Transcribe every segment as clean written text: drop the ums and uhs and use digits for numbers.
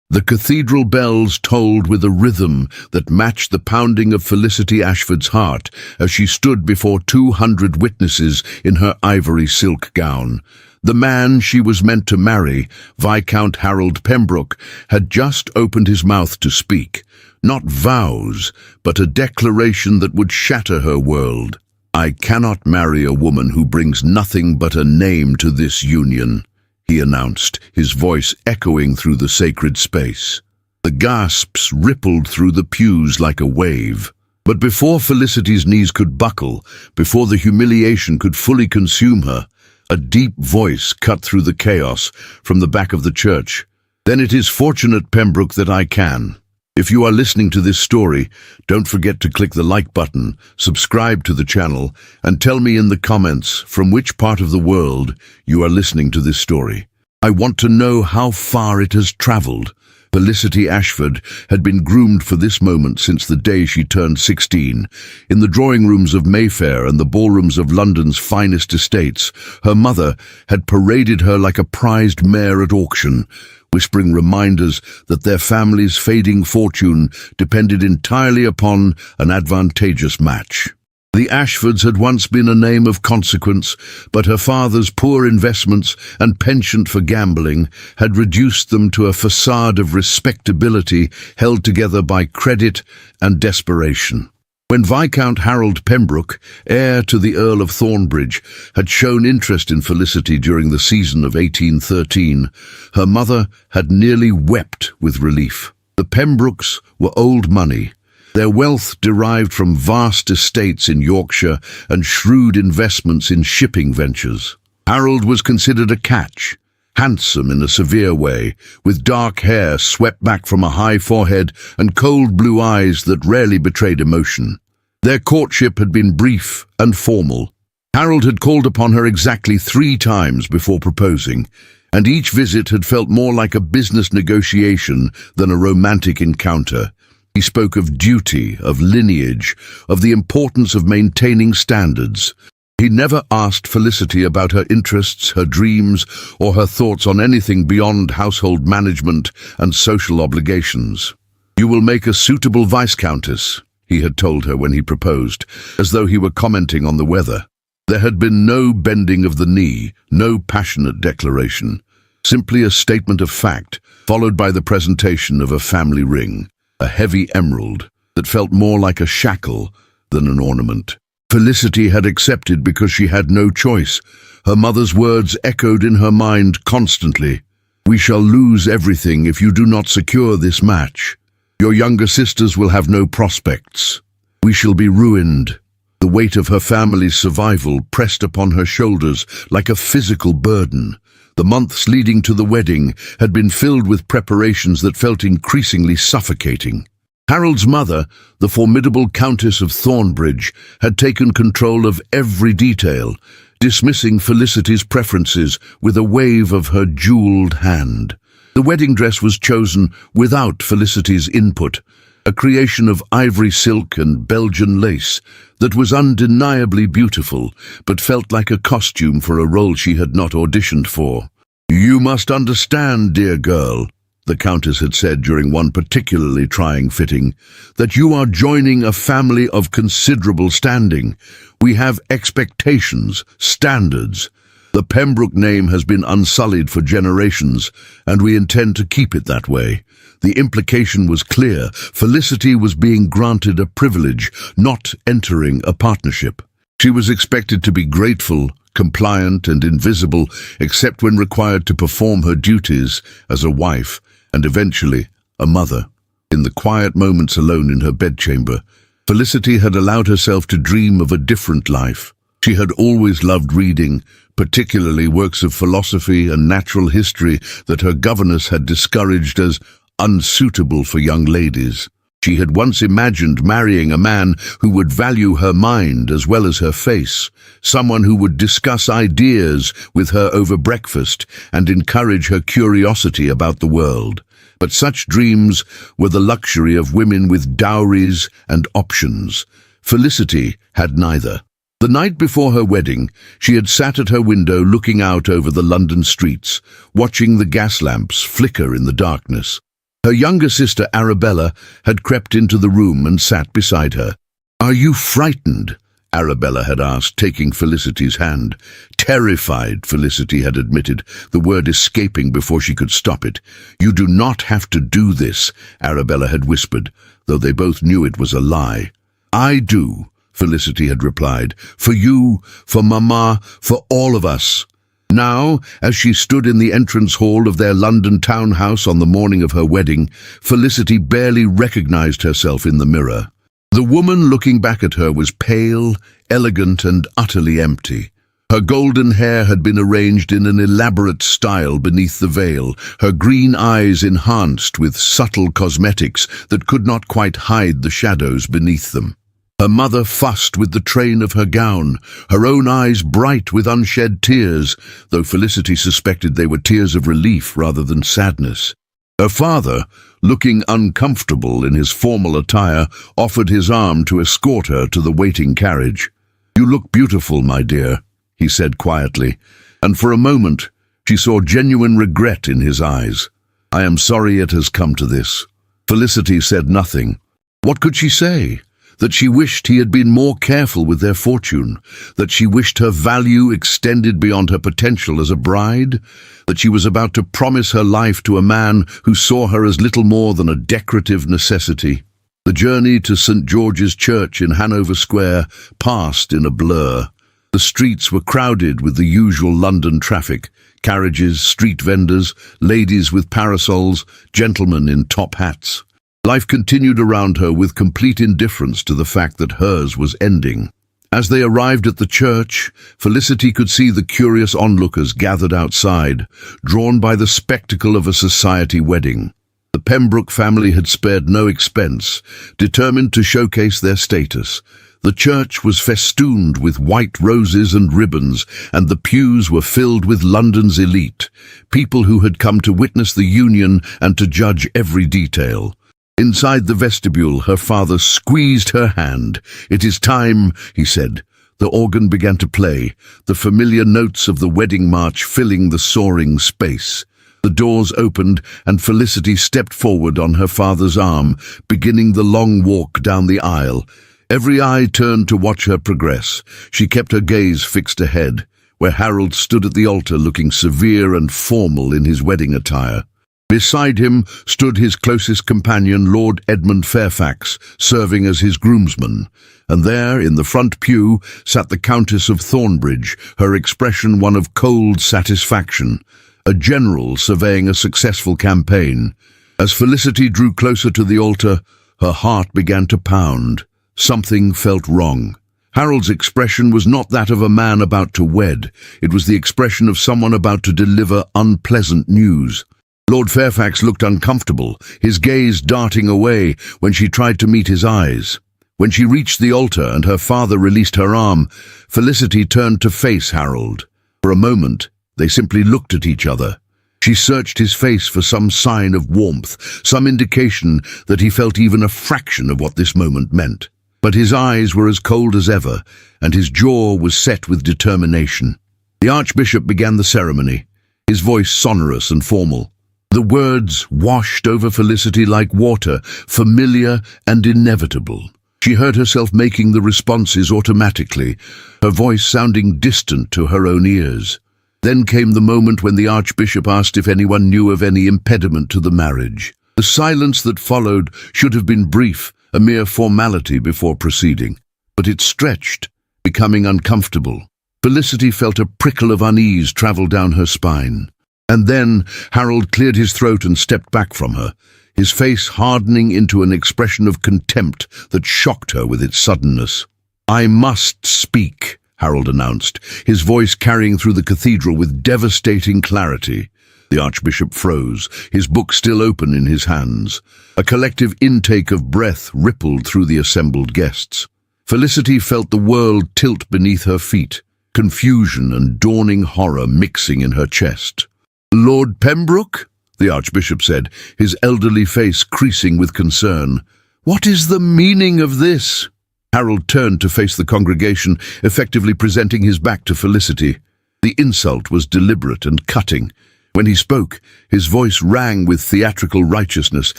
The cathedral bells tolled with a rhythm that matched the pounding of Felicity Ashford's heart as she stood before 200 witnesses in her ivory silk gown. The man she was meant to marry, Viscount Harold Pembroke, had just opened his mouth to speak. Not vows, but a declaration that would shatter her world. "I cannot marry a woman who brings nothing but a name to this union," he announced, his voice echoing through the sacred space. The gasps rippled through the pews like a wave. But before Felicity's knees could buckle, before the humiliation could fully consume her, a deep voice cut through the chaos from the back of the church. "Then it is fortunate, Pembroke, that I can." If you are listening to this story, don't forget to click the like button, subscribe to the channel, and tell me in the comments from which part of the world you are listening to this story. I want to know how far it has traveled. Felicity Ashford had been groomed for this moment since the day she turned 16. In the drawing rooms of Mayfair and the ballrooms of London's finest estates, her mother had paraded her like a prized mare at auction, whispering reminders that their family's fading fortune depended entirely upon an advantageous match. The Ashfords had once been a name of consequence, but her father's poor investments and penchant for gambling had reduced them to a facade of respectability held together by credit and desperation. When Viscount Harold Pembroke, heir to the Earl of Thornbridge, had shown interest in Felicity during the season of 1813, her mother had nearly wept with relief. The Pembrokes were old money, their wealth derived from vast estates in Yorkshire and shrewd investments in shipping ventures. Harold was considered a catch, handsome in a severe way, with dark hair swept back from a high forehead and cold blue eyes that rarely betrayed emotion. Their courtship had been brief and formal. Harold had called upon her exactly 3 times before proposing, and each visit had felt more like a business negotiation than a romantic encounter. He spoke of duty, of lineage, of the importance of maintaining standards. He never asked Felicity about her interests, her dreams, or her thoughts on anything beyond household management and social obligations. "You will make a suitable Viscountess," he had told her when he proposed, as though he were commenting on the weather. There had been no bending of the knee, no passionate declaration, simply a statement of fact, followed by the presentation of a family ring, a heavy emerald that felt more like a shackle than an ornament. Felicity had accepted because she had no choice. Her mother's words echoed in her mind constantly. "We shall lose everything if you do not secure this match. Your younger sisters will have no prospects. We shall be ruined." The weight of her family's survival pressed upon her shoulders like a physical burden. The months leading to the wedding had been filled with preparations that felt increasingly suffocating. Harold's mother, the formidable Countess of Thornbridge, had taken control of every detail, dismissing Felicity's preferences with a wave of her jeweled hand. The wedding dress was chosen without Felicity's input, a creation of ivory silk and Belgian lace that was undeniably beautiful, but felt like a costume for a role she had not auditioned for. "You must understand, dear girl," the Countess had said during one particularly trying fitting, "that you are joining a family of considerable standing. We have expectations, standards. The Pembroke name has been unsullied for generations, and we intend to keep it that way." The implication was clear. Felicity was being granted a privilege, not entering a partnership. She was expected to be grateful, compliant, and invisible, except when required to perform her duties as a wife and eventually a mother. In the quiet moments alone in her bedchamber, Felicity had allowed herself to dream of a different life. She had always loved reading, particularly works of philosophy and natural history that her governess had discouraged as unsuitable for young ladies. She had once imagined marrying a man who would value her mind as well as her face, someone who would discuss ideas with her over breakfast and encourage her curiosity about the world. But such dreams were the luxury of women with dowries and options. Felicity had neither. The night before her wedding, she had sat at her window looking out over the London streets, watching the gas lamps flicker in the darkness. Her younger sister Arabella had crept into the room and sat beside her. "Are you frightened?" Arabella had asked, taking Felicity's hand. "Terrified," Felicity had admitted, the word escaping before she could stop it. "You do not have to do this," Arabella had whispered, though they both knew it was a lie. "I do," Felicity had replied. "For you, for Mama, for all of us." Now, as she stood in the entrance hall of their London townhouse on the morning of her wedding, Felicity barely recognized herself in the mirror. The woman looking back at her was pale, elegant, and utterly empty. Her golden hair had been arranged in an elaborate style beneath the veil, her green eyes enhanced with subtle cosmetics that could not quite hide the shadows beneath them. Her mother fussed with the train of her gown, her own eyes bright with unshed tears, though Felicity suspected they were tears of relief rather than sadness. Her father, looking uncomfortable in his formal attire, offered his arm to escort her to the waiting carriage. "You look beautiful, my dear," he said quietly, and for a moment she saw genuine regret in his eyes. "I am sorry it has come to this." Felicity said nothing. What could she say? That she wished he had been more careful with their fortune, that she wished her value extended beyond her potential as a bride, that she was about to promise her life to a man who saw her as little more than a decorative necessity. The journey to St. George's Church in Hanover Square passed in a blur. The streets were crowded with the usual London traffic: carriages, street vendors, ladies with parasols, gentlemen in top hats. Life continued around her with complete indifference to the fact that hers was ending. As they arrived at the church, Felicity could see the curious onlookers gathered outside, drawn by the spectacle of a society wedding. The Pembroke family had spared no expense, determined to showcase their status. The church was festooned with white roses and ribbons, and the pews were filled with London's elite, people who had come to witness the union and to judge every detail. Inside the vestibule, her father squeezed her hand. "It is time," he said. The organ began to play, the familiar notes of the wedding march filling the soaring space. The doors opened, and Felicity stepped forward on her father's arm, beginning the long walk down the aisle. Every eye turned to watch her progress. She kept her gaze fixed ahead, where Harold stood at the altar looking severe and formal in his wedding attire. Beside him stood his closest companion, Lord Edmund Fairfax, serving as his groomsman, and there, in the front pew, sat the Countess of Thornbridge, her expression one of cold satisfaction, a general surveying a successful campaign. As Felicity drew closer to the altar, her heart began to pound. Something felt wrong. Harold's expression was not that of a man about to wed. It was the expression of someone about to deliver unpleasant news. Lord Fairfax looked uncomfortable, his gaze darting away when she tried to meet his eyes. When she reached the altar and her father released her arm, Felicity turned to face Harold. For a moment, they simply looked at each other. She searched his face for some sign of warmth, some indication that he felt even a fraction of what this moment meant. But his eyes were as cold as ever, and his jaw was set with determination. The Archbishop began the ceremony, his voice sonorous and formal. The words washed over Felicity like water, familiar and inevitable. She heard herself making the responses automatically, her voice sounding distant to her own ears. Then came the moment when the Archbishop asked if anyone knew of any impediment to the marriage. The silence that followed should have been brief, a mere formality before proceeding. But it stretched, becoming uncomfortable. Felicity felt a prickle of unease travel down her spine. And then Harold cleared his throat and stepped back from her, his face hardening into an expression of contempt that shocked her with its suddenness. "I must speak," Harold announced, his voice carrying through the cathedral with devastating clarity. The Archbishop froze, his book still open in his hands. A collective intake of breath rippled through the assembled guests. Felicity felt the world tilt beneath her feet, confusion and dawning horror mixing in her chest. "Lord Pembroke?" the Archbishop said, his elderly face creasing with concern. "What is the meaning of this?" Harold turned to face the congregation, effectively presenting his back to Felicity. The insult was deliberate and cutting. When he spoke, his voice rang with theatrical righteousness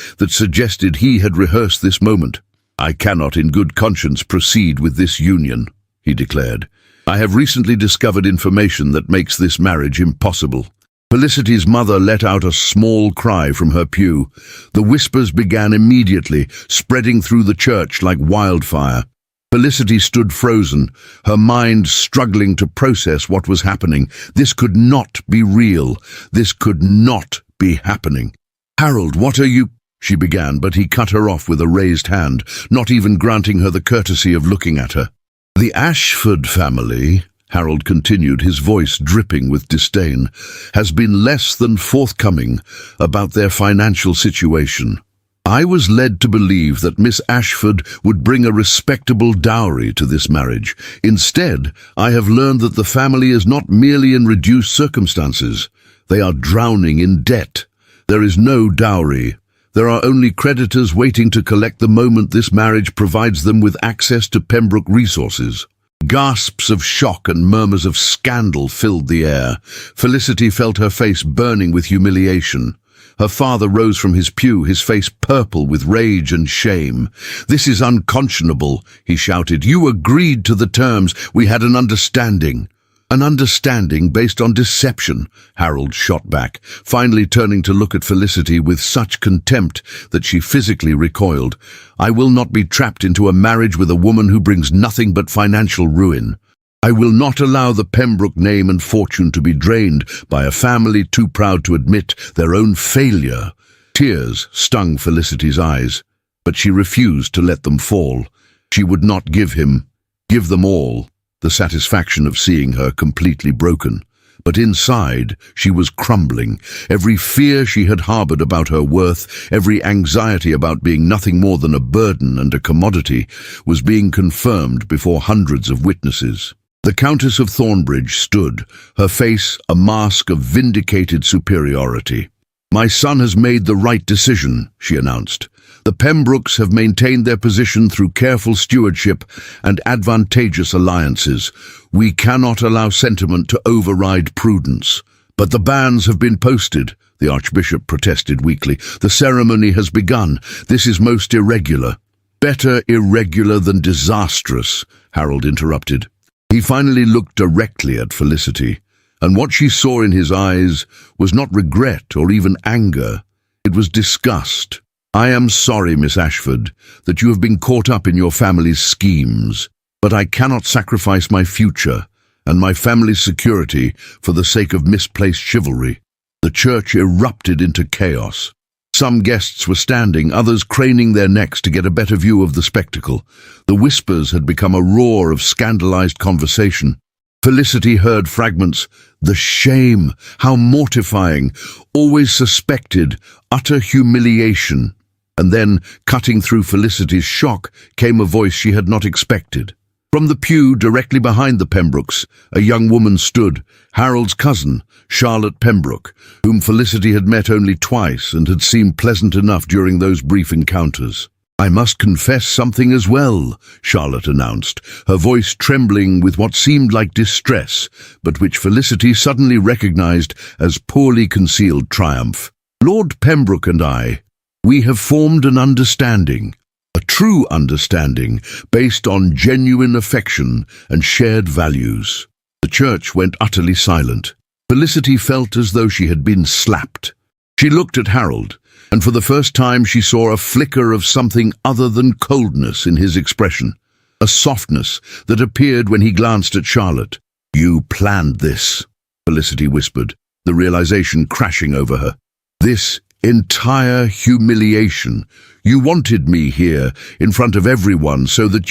that suggested he had rehearsed this moment. "I cannot in good conscience proceed with this union," he declared. "I have recently discovered information that makes this marriage impossible." Felicity's mother let out a small cry from her pew. The whispers began immediately, spreading through the church like wildfire. Felicity stood frozen, her mind struggling to process what was happening. This could not be real. This could not be happening. "Harold, what are you—" she began, but he cut her off with a raised hand, not even granting her the courtesy of looking at her. "The Ashford family," Harold continued, his voice dripping with disdain, "has been less than forthcoming about their financial situation. I was led to believe that Miss Ashford would bring a respectable dowry to this marriage. Instead, I have learned that the family is not merely in reduced circumstances. They are drowning in debt. There is no dowry. There are only creditors waiting to collect the moment this marriage provides them with access to Pembroke resources." Gasps of shock and murmurs of scandal filled the air. Felicity felt her face burning with humiliation. Her father rose from his pew, his face purple with rage and shame. "This is unconscionable," he shouted. "You agreed to the terms. We had an understanding." "An understanding based on deception," Harold shot back, finally turning to look at Felicity with such contempt that she physically recoiled. "I will not be trapped into a marriage with a woman who brings nothing but financial ruin. I will not allow the Pembroke name and fortune to be drained by a family too proud to admit their own failure." Tears stung Felicity's eyes, but she refused to let them fall. She would not give them all, the satisfaction of seeing her completely broken. But inside, she was crumbling. Every fear she had harbored about her worth, every anxiety about being nothing more than a burden and a commodity, was being confirmed before hundreds of witnesses. The Countess of Thornbridge stood, her face a mask of vindicated superiority. "My son has made the right decision," she announced. "The Pembrokes have maintained their position through careful stewardship and advantageous alliances. We cannot allow sentiment to override prudence." "But the bans have been posted," the Archbishop protested weakly. "The ceremony has begun. This is most irregular." "Better irregular than disastrous," Harold interrupted. He finally looked directly at Felicity, and what she saw in his eyes was not regret or even anger. It was disgust. "I am sorry, Miss Ashford, that you have been caught up in your family's schemes, but I cannot sacrifice my future and my family's security for the sake of misplaced chivalry." The church erupted into chaos. Some guests were standing, others craning their necks to get a better view of the spectacle. The whispers had become a roar of scandalized conversation. Felicity heard fragments. "The shame! How mortifying! Always suspected! Utter humiliation!" And then, cutting through Felicity's shock, came a voice she had not expected. From the pew directly behind the Pembrokes, a young woman stood, Harold's cousin, Charlotte Pembroke, whom Felicity had met only twice and had seemed pleasant enough during those brief encounters. "I must confess something as well," Charlotte announced, her voice trembling with what seemed like distress, but which Felicity suddenly recognized as poorly concealed triumph. "Lord Pembroke and we have formed an understanding. A true understanding based on genuine affection and shared values." The church went utterly silent. Felicity felt as though she had been slapped. She looked at Harold, and for the first time she saw a flicker of something other than coldness in his expression, a softness that appeared when he glanced at Charlotte. "You planned this," Felicity whispered, the realization crashing over her. "This entire humiliation. You wanted me here, in front of everyone, so that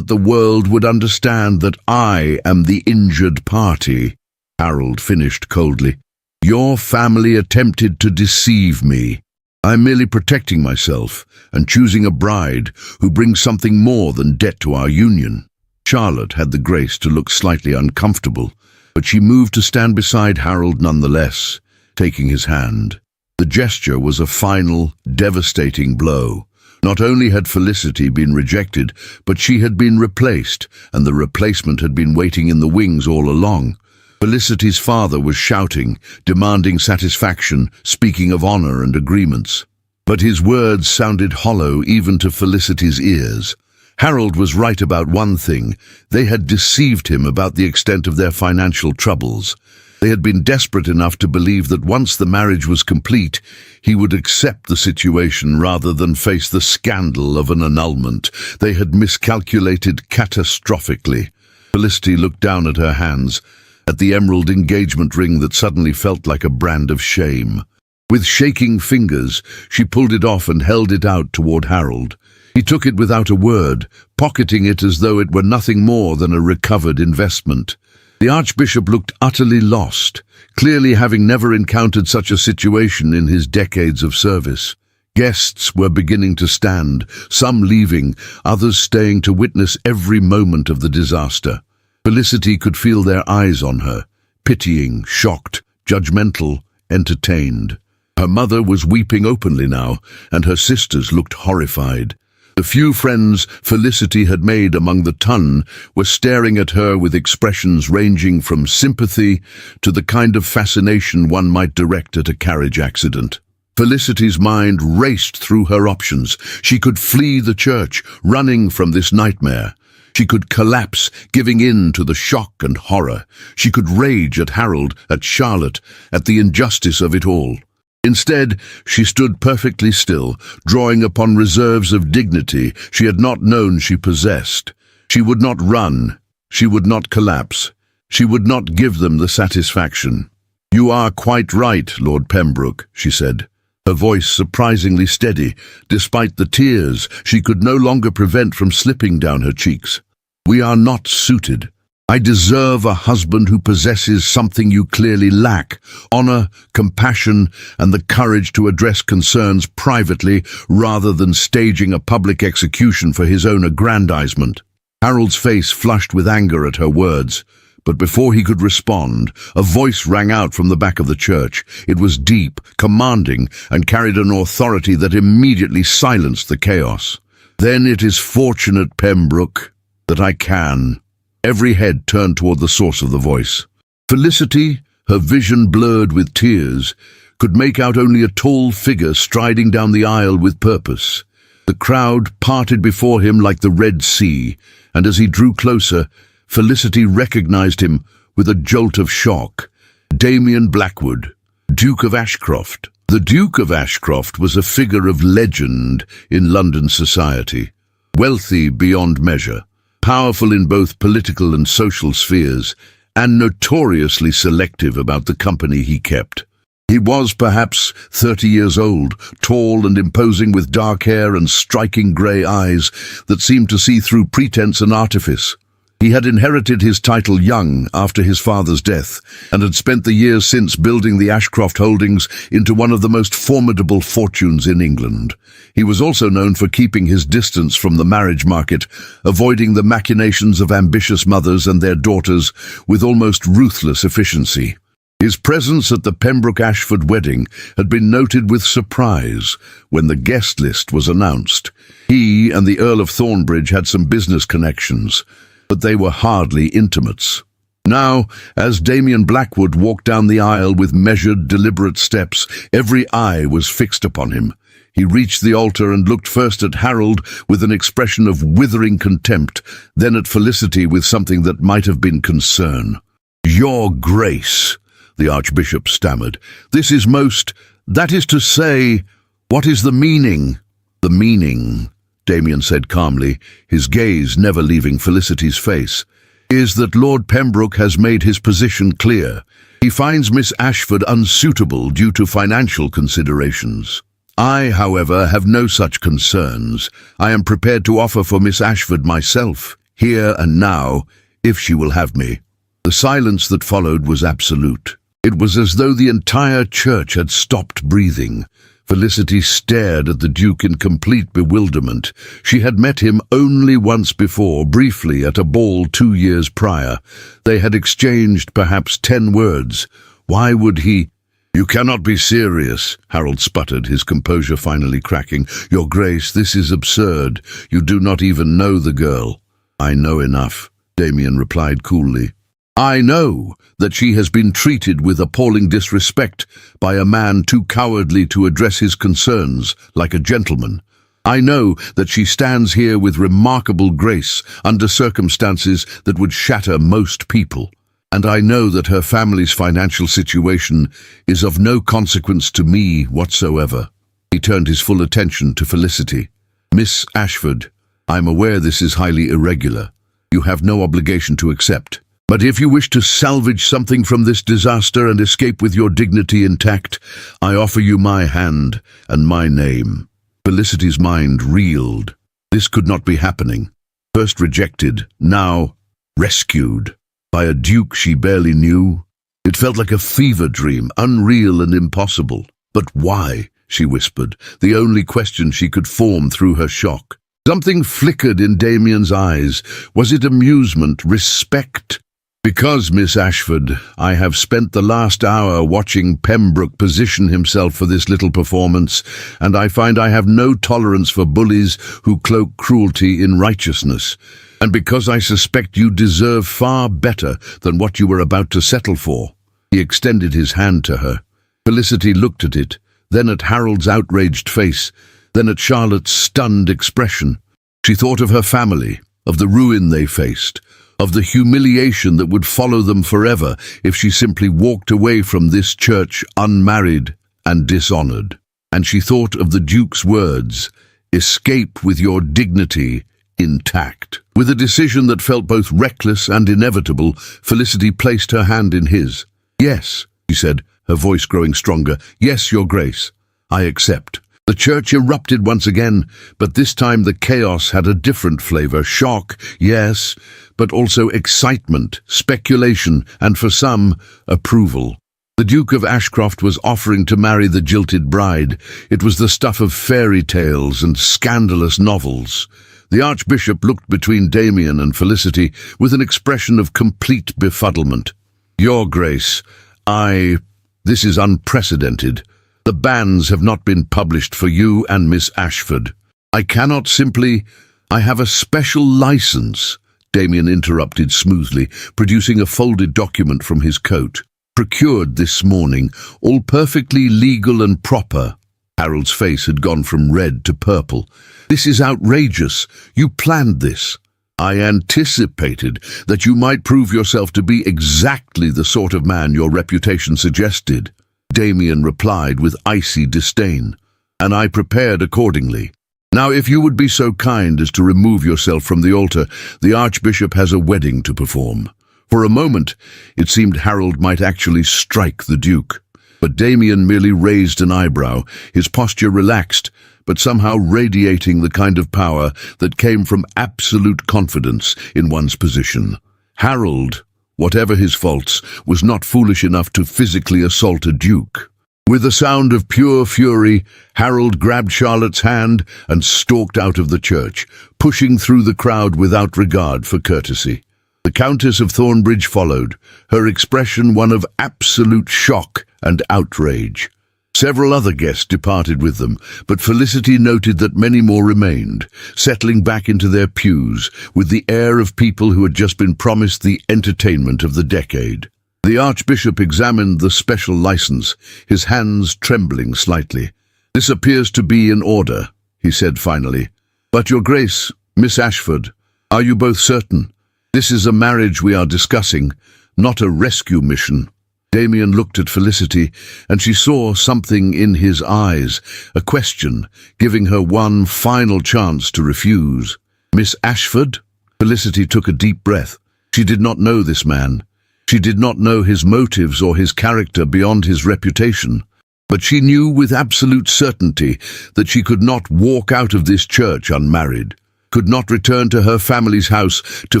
the world would understand that I am the injured party," Harold finished coldly. "Your family attempted to deceive me. I'm merely protecting myself and choosing a bride who brings something more than debt to our union." Charlotte had the grace to look slightly uncomfortable, but she moved to stand beside Harold nonetheless, taking his hand. The gesture was a final, devastating blow. Not only had Felicity been rejected, but she had been replaced, and the replacement had been waiting in the wings all along. Felicity's father was shouting, demanding satisfaction, speaking of honor and agreements. But his words sounded hollow even to Felicity's ears. Harold was right about one thing. They had deceived him about the extent of their financial troubles. They had been desperate enough to believe that once the marriage was complete, he would accept the situation rather than face the scandal of an annulment. They had miscalculated catastrophically. Felicity looked down at her hands, at the emerald engagement ring that suddenly felt like a brand of shame. With shaking fingers, she pulled it off and held it out toward Harold. He took it without a word, pocketing it as though it were nothing more than a recovered investment. The Archbishop looked utterly lost, clearly having never encountered such a situation in his decades of service. Guests were beginning to stand, some leaving, others staying to witness every moment of the disaster. Felicity could feel their eyes on her, pitying, shocked, judgmental, entertained. Her mother was weeping openly now, and her sisters looked horrified. The few friends Felicity had made among the ton were staring at her with expressions ranging from sympathy to the kind of fascination one might direct at a carriage accident. Felicity's mind raced through her options. She could flee the church, running from this nightmare. She could collapse, giving in to the shock and horror. She could rage at Harold, at Charlotte, at the injustice of it all. Instead, she stood perfectly still, drawing upon reserves of dignity she had not known she possessed. She would not run. She would not collapse. She would not give them the satisfaction. "You are quite right, Lord Pembroke," she said, her voice surprisingly steady, despite the tears she could no longer prevent from slipping down her cheeks. "We are not suited. I deserve a husband who possesses something you clearly lack: honor, compassion, and the courage to address concerns privately rather than staging a public execution for his own aggrandizement." Harold's face flushed with anger at her words, but before he could respond, a voice rang out from the back of the church. It was deep, commanding, and carried an authority that immediately silenced the chaos. "Then it is fortunate, Pembroke, that I can." Every head turned toward the source of the voice. Felicity, her vision blurred with tears, could make out only a tall figure striding down the aisle with purpose. The crowd parted before him like the Red Sea, and as he drew closer, Felicity recognized him with a jolt of shock. Damien Blackwood, Duke of Ashcroft. The Duke of Ashcroft was a figure of legend in London society, wealthy beyond measure, powerful in both political and social spheres, and notoriously selective about the company he kept. He was perhaps 30 years old, tall and imposing, with dark hair and striking grey eyes that seemed to see through pretense and artifice. He had inherited his title young after his father's death, and had spent the years since building the Ashcroft holdings into one of the most formidable fortunes in England. He was also known for keeping his distance from the marriage market, avoiding the machinations of ambitious mothers and their daughters with almost ruthless efficiency. His presence at the Pembroke-Ashford wedding had been noted with surprise when the guest list was announced. He and the Earl of Thornbridge had some business connections, but they were hardly intimates. Now, as Damien Blackwood walked down the aisle with measured, deliberate steps, every eye was fixed upon him. He reached the altar and looked first at Harold with an expression of withering contempt, then at Felicity with something that might have been concern. "Your Grace," the Archbishop stammered, "that is to say, what is the meaning?" "The meaning," Damien said calmly, his gaze never leaving Felicity's face, "is that Lord Pembroke has made his position clear. He finds Miss Ashford unsuitable due to financial considerations. I, however, have no such concerns. I am prepared to offer for Miss Ashford myself, here and now, if she will have me." The silence that followed was absolute. It was as though the entire church had stopped breathing. Felicity stared at the Duke in complete bewilderment. She had met him only once before, briefly at a ball 2 years prior. They had exchanged perhaps 10 words. Why would he— "You cannot be serious," Harold sputtered, his composure finally cracking. "Your Grace, this is absurd. You do not even know the girl." "I know enough," Damien replied coolly. I know that she has been treated with appalling disrespect by a man too cowardly to address his concerns like a gentleman. I know that she stands here with remarkable grace under circumstances that would shatter most people. And I know that her family's financial situation is of no consequence to me whatsoever. He turned his full attention to Felicity. Miss Ashford, I'm aware this is highly irregular. You have no obligation to accept. But if you wish to salvage something from this disaster and escape with your dignity intact, I offer you my hand and my name. Felicity's mind reeled. This could not be happening. First rejected, now rescued. By a duke she barely knew. It felt like a fever dream, unreal and impossible. But why? She whispered, the only question she could form through her shock. Something flickered in Damien's eyes. Was it amusement, respect? Because, Miss Ashford, I have spent the last hour watching Pembroke position himself for this little performance, and I find I have no tolerance for bullies who cloak cruelty in righteousness. And because I suspect you deserve far better than what you were about to settle for. He extended his hand to her. Felicity looked at it, then at Harold's outraged face, then at Charlotte's stunned expression. She thought of her family, of the ruin they faced, of the humiliation that would follow them forever if she simply walked away from this church unmarried and dishonored. And she thought of the Duke's words, "Escape with your dignity intact." With a decision that felt both reckless and inevitable, Felicity placed her hand in his. "Yes," she said, her voice growing stronger. "Yes, Your Grace. I accept." The church erupted once again, but this time the chaos had a different flavor. Shock, yes, but also excitement, speculation, and for some, approval. The Duke of Ashcroft was offering to marry the jilted bride. It was the stuff of fairy tales and scandalous novels. The Archbishop looked between Damien and Felicity with an expression of complete befuddlement. "Your Grace, this is unprecedented. The bans have not been published for you and Miss Ashford. I cannot simply... I have a special license," Damien interrupted smoothly, producing a folded document from his coat. "Procured this morning, all perfectly legal and proper." Harold's face had gone from red to purple. "This is outrageous. You planned this." "I anticipated that you might prove yourself to be exactly the sort of man your reputation suggested," Damien replied with icy disdain, "and I prepared accordingly. Now, if you would be so kind as to remove yourself from the altar, the Archbishop has a wedding to perform." For a moment, it seemed Harold might actually strike the Duke. But Damien merely raised an eyebrow, his posture relaxed, but somehow radiating the kind of power that came from absolute confidence in one's position. Harold, whatever his faults, was not foolish enough to physically assault a duke. With a sound of pure fury, Harold grabbed Charlotte's hand and stalked out of the church, pushing through the crowd without regard for courtesy. The Countess of Thornbridge followed, her expression one of absolute shock and outrage. Several other guests departed with them, but Felicity noted that many more remained, settling back into their pews with the air of people who had just been promised the entertainment of the decade. The Archbishop examined the special license, his hands trembling slightly. "This appears to be in order," he said finally. "But Your Grace, Miss Ashford, are you both certain? This is a marriage we are discussing, not a rescue mission." Damien looked at Felicity, and she saw something in his eyes, a question, giving her one final chance to refuse. "Miss Ashford?" Felicity took a deep breath. She did not know this man. She did not know his motives or his character beyond his reputation. But she knew with absolute certainty that she could not walk out of this church unmarried, could not return to her family's house to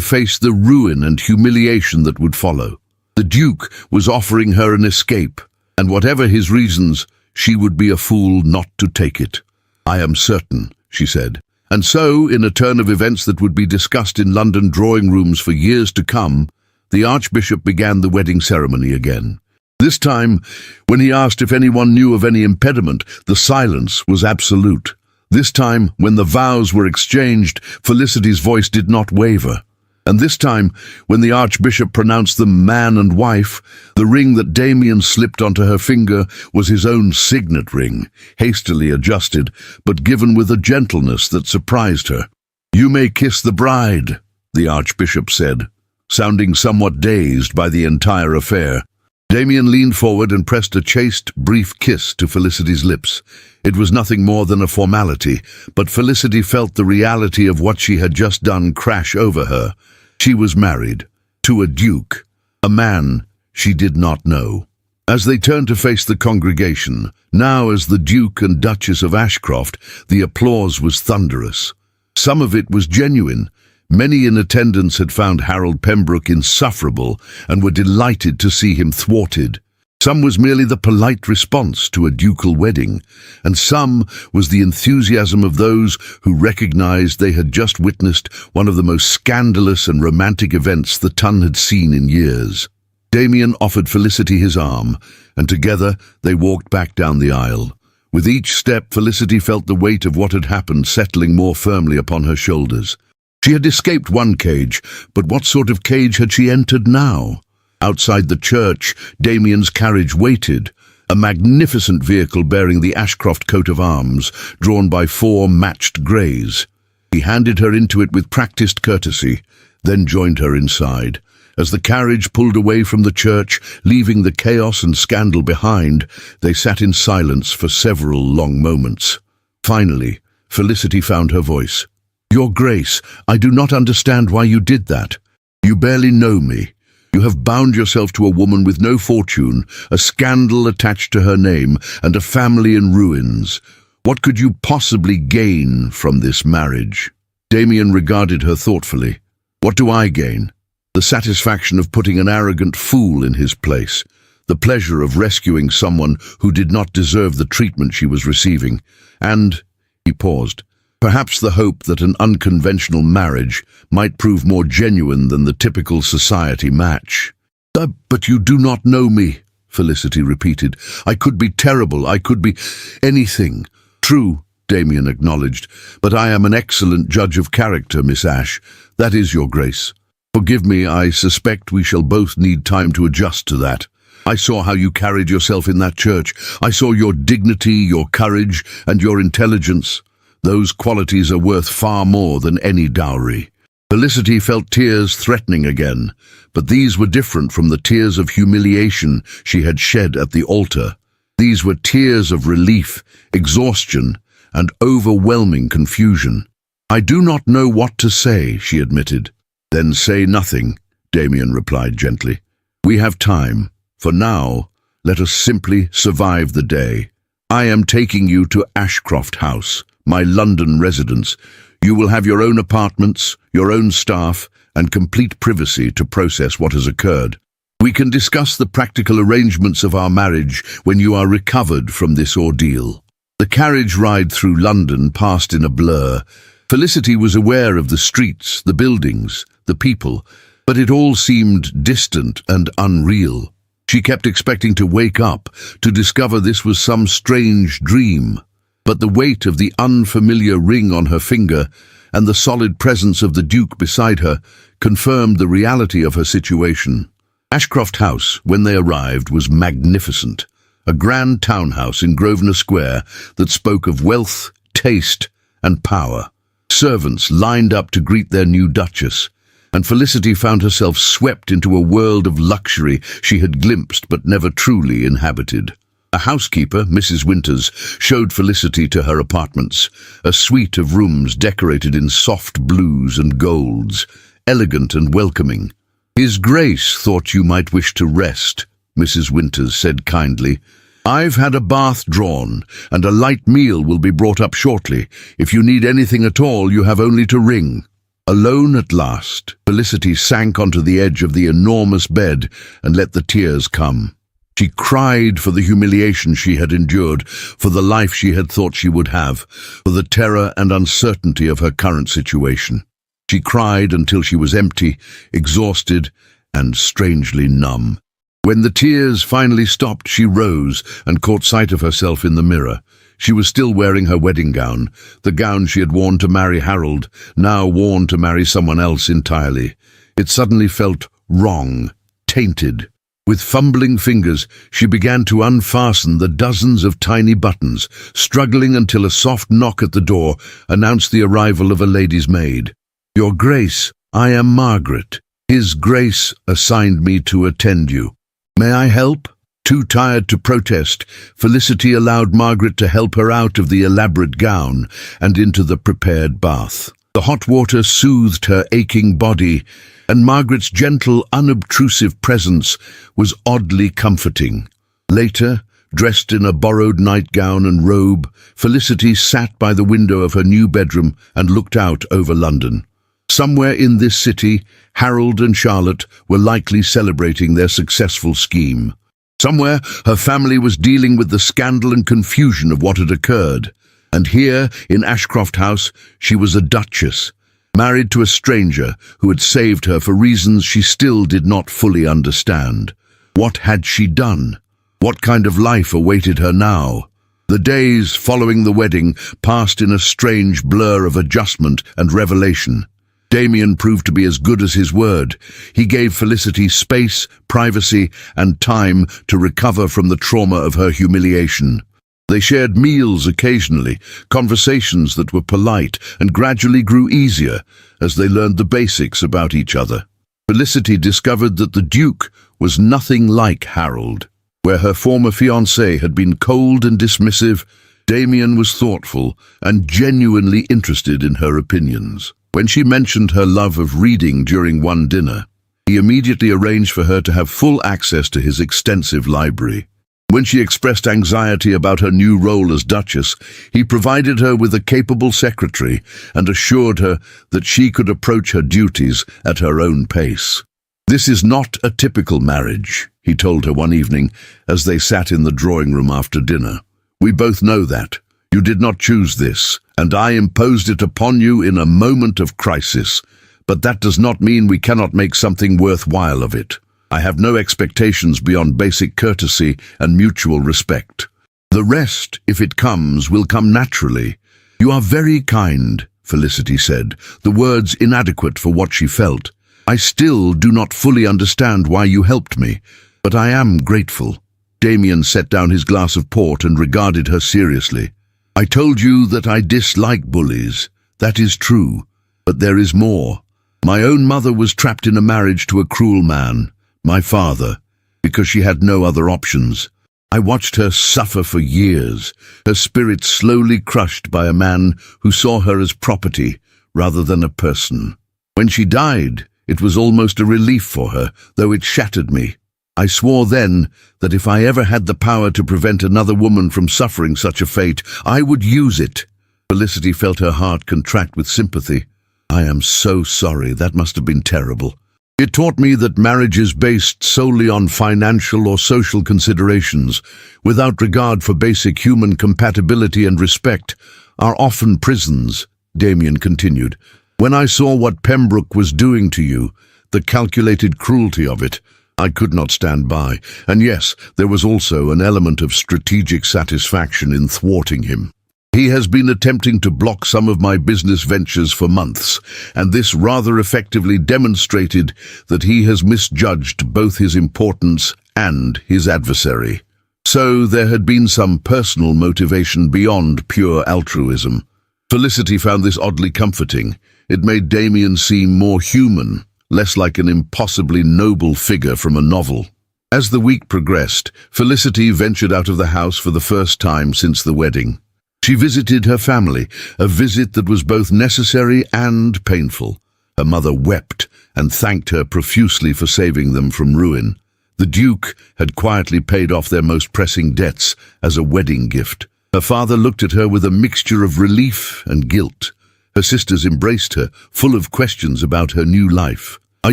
face the ruin and humiliation that would follow. The Duke was offering her an escape, and whatever his reasons, she would be a fool not to take it. "I am certain," she said. And so, in a turn of events that would be discussed in London drawing rooms for years to come, the Archbishop began the wedding ceremony again. This time, when he asked if anyone knew of any impediment, the silence was absolute. This time, when the vows were exchanged, Felicity's voice did not waver. And this time, when the Archbishop pronounced them man and wife, the ring that Damien slipped onto her finger was his own signet ring, hastily adjusted, but given with a gentleness that surprised her. "You may kiss the bride," the Archbishop said, sounding somewhat dazed by the entire affair. Damien leaned forward and pressed a chaste, brief kiss to Felicity's lips. It was nothing more than a formality, but Felicity felt the reality of what she had just done crash over her. She was married to a duke, a man she did not know. As they turned to face the congregation, now as the Duke and Duchess of Ashcroft, the applause was thunderous. Some of it was genuine. Many in attendance had found Harold Pembroke insufferable and were delighted to see him thwarted. Some was merely the polite response to a ducal wedding, and some was the enthusiasm of those who recognized they had just witnessed one of the most scandalous and romantic events the Tun had seen in years. Damien offered Felicity his arm, and together they walked back down the aisle. With each step, Felicity felt the weight of what had happened settling more firmly upon her shoulders. She had escaped one cage, but what sort of cage had she entered now? Outside the church, Damien's carriage waited, a magnificent vehicle bearing the Ashcroft coat of arms, drawn by 4 matched greys. He handed her into it with practiced courtesy, then joined her inside. As the carriage pulled away from the church, leaving the chaos and scandal behind, they sat in silence for several long moments. Finally, Felicity found her voice. "Your Grace, I do not understand why you did that. You barely know me. You have bound yourself to a woman with no fortune, a scandal attached to her name, and a family in ruins. What could you possibly gain from this marriage?" Damien regarded her thoughtfully. "What do I gain? The satisfaction of putting an arrogant fool in his place, the pleasure of rescuing someone who did not deserve the treatment she was receiving, and," he paused, "perhaps the hope that an unconventional marriage might prove more genuine than the typical society match." But you do not know me," Felicity repeated. "I could be terrible, I could be anything." "True," Damien acknowledged, "but I am an excellent judge of character, Miss Ash. That is, Your Grace. Forgive me, I suspect we shall both need time to adjust to that. I saw how you carried yourself in that church. I saw your dignity, your courage, and your intelligence. Those qualities are worth far more than any dowry." Felicity felt tears threatening again, but these were different from the tears of humiliation she had shed at the altar. These were tears of relief, exhaustion, and overwhelming confusion. "I do not know what to say," she admitted. "Then say nothing," Damien replied gently. "We have time. For now, let us simply survive the day. I am taking you to Ashcroft House, my London residence. You will have your own apartments, your own staff, and complete privacy to process what has occurred. We can discuss the practical arrangements of our marriage when you are recovered from this ordeal." The carriage ride through London passed in a blur. Felicity was aware of the streets, the buildings, the people, but it all seemed distant and unreal. She kept expecting to wake up, to discover this was some strange dream. But the weight of the unfamiliar ring on her finger and the solid presence of the Duke beside her confirmed the reality of her situation. Ashcroft House, when they arrived, was magnificent. A grand townhouse in Grosvenor Square that spoke of wealth, taste, and power. Servants lined up to greet their new Duchess, and Felicity found herself swept into a world of luxury she had glimpsed but never truly inhabited. A housekeeper, Mrs. Winters, showed Felicity to her apartments, a suite of rooms decorated in soft blues and golds, elegant and welcoming. "His Grace thought you might wish to rest," Mrs. Winters said kindly. "I've had a bath drawn, and a light meal will be brought up shortly. If you need anything at all, you have only to ring." Alone at last, Felicity sank onto the edge of the enormous bed and let the tears come. She cried for the humiliation she had endured, for the life she had thought she would have, for the terror and uncertainty of her current situation. She cried until she was empty, exhausted, and strangely numb. When the tears finally stopped, she rose and caught sight of herself in the mirror. She was still wearing her wedding gown, the gown she had worn to marry Harold, now worn to marry someone else entirely. It suddenly felt wrong, tainted. With fumbling fingers, she began to unfasten the dozens of tiny buttons, struggling until a soft knock at the door announced the arrival of a lady's maid. "Your Grace, I am Margaret. His Grace assigned me to attend you. May I help?" Too tired to protest, Felicity allowed Margaret to help her out of the elaborate gown and into the prepared bath. The hot water soothed her aching body, and Margaret's gentle, unobtrusive presence was oddly comforting. Later, dressed in a borrowed nightgown and robe, Felicity sat by the window of her new bedroom and looked out over London. Somewhere in this city, Harold and Charlotte were likely celebrating their successful scheme. Somewhere, her family was dealing with the scandal and confusion of what had occurred. And here, in Ashcroft House, she was a duchess, married to a stranger who had saved her for reasons she still did not fully understand. What had she done? What kind of life awaited her now? The days following the wedding passed in a strange blur of adjustment and revelation. Damien proved to be as good as his word. He gave Felicity space, privacy, and time to recover from the trauma of her humiliation. They shared meals occasionally, conversations that were polite and gradually grew easier as they learned the basics about each other. Felicity discovered that the Duke was nothing like Harold. Where her former fiancé had been cold and dismissive, Damien was thoughtful and genuinely interested in her opinions. When she mentioned her love of reading during one dinner, he immediately arranged for her to have full access to his extensive library. When she expressed anxiety about her new role as Duchess, he provided her with a capable secretary and assured her that she could approach her duties at her own pace. "This is not a typical marriage," he told her one evening as they sat in the drawing room after dinner. "We both know that. You did not choose this, and I imposed it upon you in a moment of crisis. But that does not mean we cannot make something worthwhile of it. I have no expectations beyond basic courtesy and mutual respect. The rest, if it comes, will come naturally." "You are very kind," Felicity said, the words inadequate for what she felt. "I still do not fully understand why you helped me, but I am grateful." Damien set down his glass of port and regarded her seriously. "I told you that I dislike bullies. That is true. But there is more. My own mother was trapped in a marriage to a cruel man, my father, because she had no other options. I watched her suffer for years, her spirit slowly crushed by a man who saw her as property rather than a person. When she died, it was almost a relief for her, though it shattered me. I swore then that if I ever had the power to prevent another woman from suffering such a fate, I would use it." Felicity felt her heart contract with sympathy. "I am so sorry. That must have been terrible. It taught me that marriages based solely on financial or social considerations, without regard for basic human compatibility and respect, are often prisons," Damien continued. "When I saw what Pembroke was doing to you, the calculated cruelty of it, I could not stand by. And yes, there was also an element of strategic satisfaction in thwarting him. He has been attempting to block some of my business ventures for months, and this rather effectively demonstrated that he has misjudged both his importance and his adversary. So there had been some personal motivation beyond pure altruism." Felicity found this oddly comforting. It made Damien seem more human, less like an impossibly noble figure from a novel. As the week progressed, Felicity ventured out of the house for the first time since the wedding. She visited her family, a visit that was both necessary and painful. Her mother wept and thanked her profusely for saving them from ruin. The Duke had quietly paid off their most pressing debts as a wedding gift. Her father looked at her with a mixture of relief and guilt. Her sisters embraced her, full of questions about her new life. "Are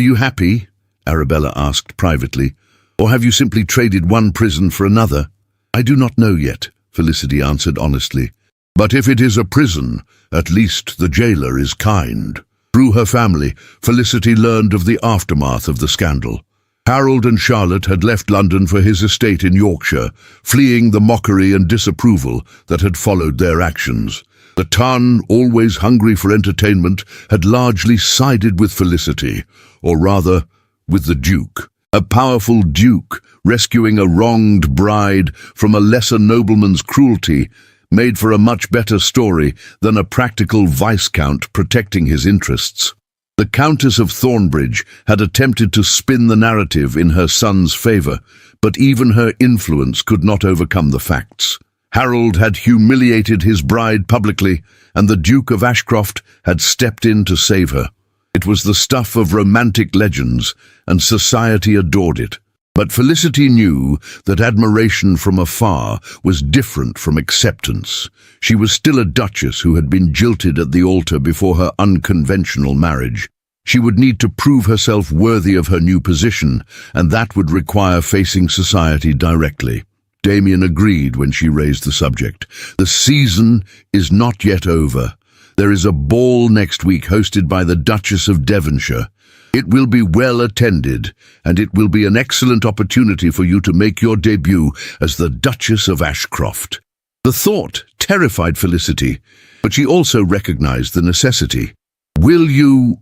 you happy?" Arabella asked privately. "Or have you simply traded one prison for another?" "I do not know yet," Felicity answered honestly. "But if it is a prison, at least the jailer is kind." Through her family, Felicity learned of the aftermath of the scandal. Harold and Charlotte had left London for his estate in Yorkshire, fleeing the mockery and disapproval that had followed their actions. The Tun, always hungry for entertainment, had largely sided with Felicity, or rather, with the Duke. A powerful Duke, rescuing a wronged bride from a lesser nobleman's cruelty, made for a much better story than a practical Viscount protecting his interests. The Countess of Thornbridge had attempted to spin the narrative in her son's favour, but even her influence could not overcome the facts. Harold had humiliated his bride publicly, and the Duke of Ashcroft had stepped in to save her. It was the stuff of romantic legends, and society adored it. But Felicity knew that admiration from afar was different from acceptance. She was still a duchess who had been jilted at the altar before her unconventional marriage. She would need to prove herself worthy of her new position, and that would require facing society directly. Damien agreed when she raised the subject. The season is not yet over. There is a ball next week hosted by the Duchess of Devonshire. It will be well attended, and it will be an excellent opportunity for you to make your debut as the Duchess of Ashcroft. The thought terrified Felicity, but she also recognized the necessity. Will you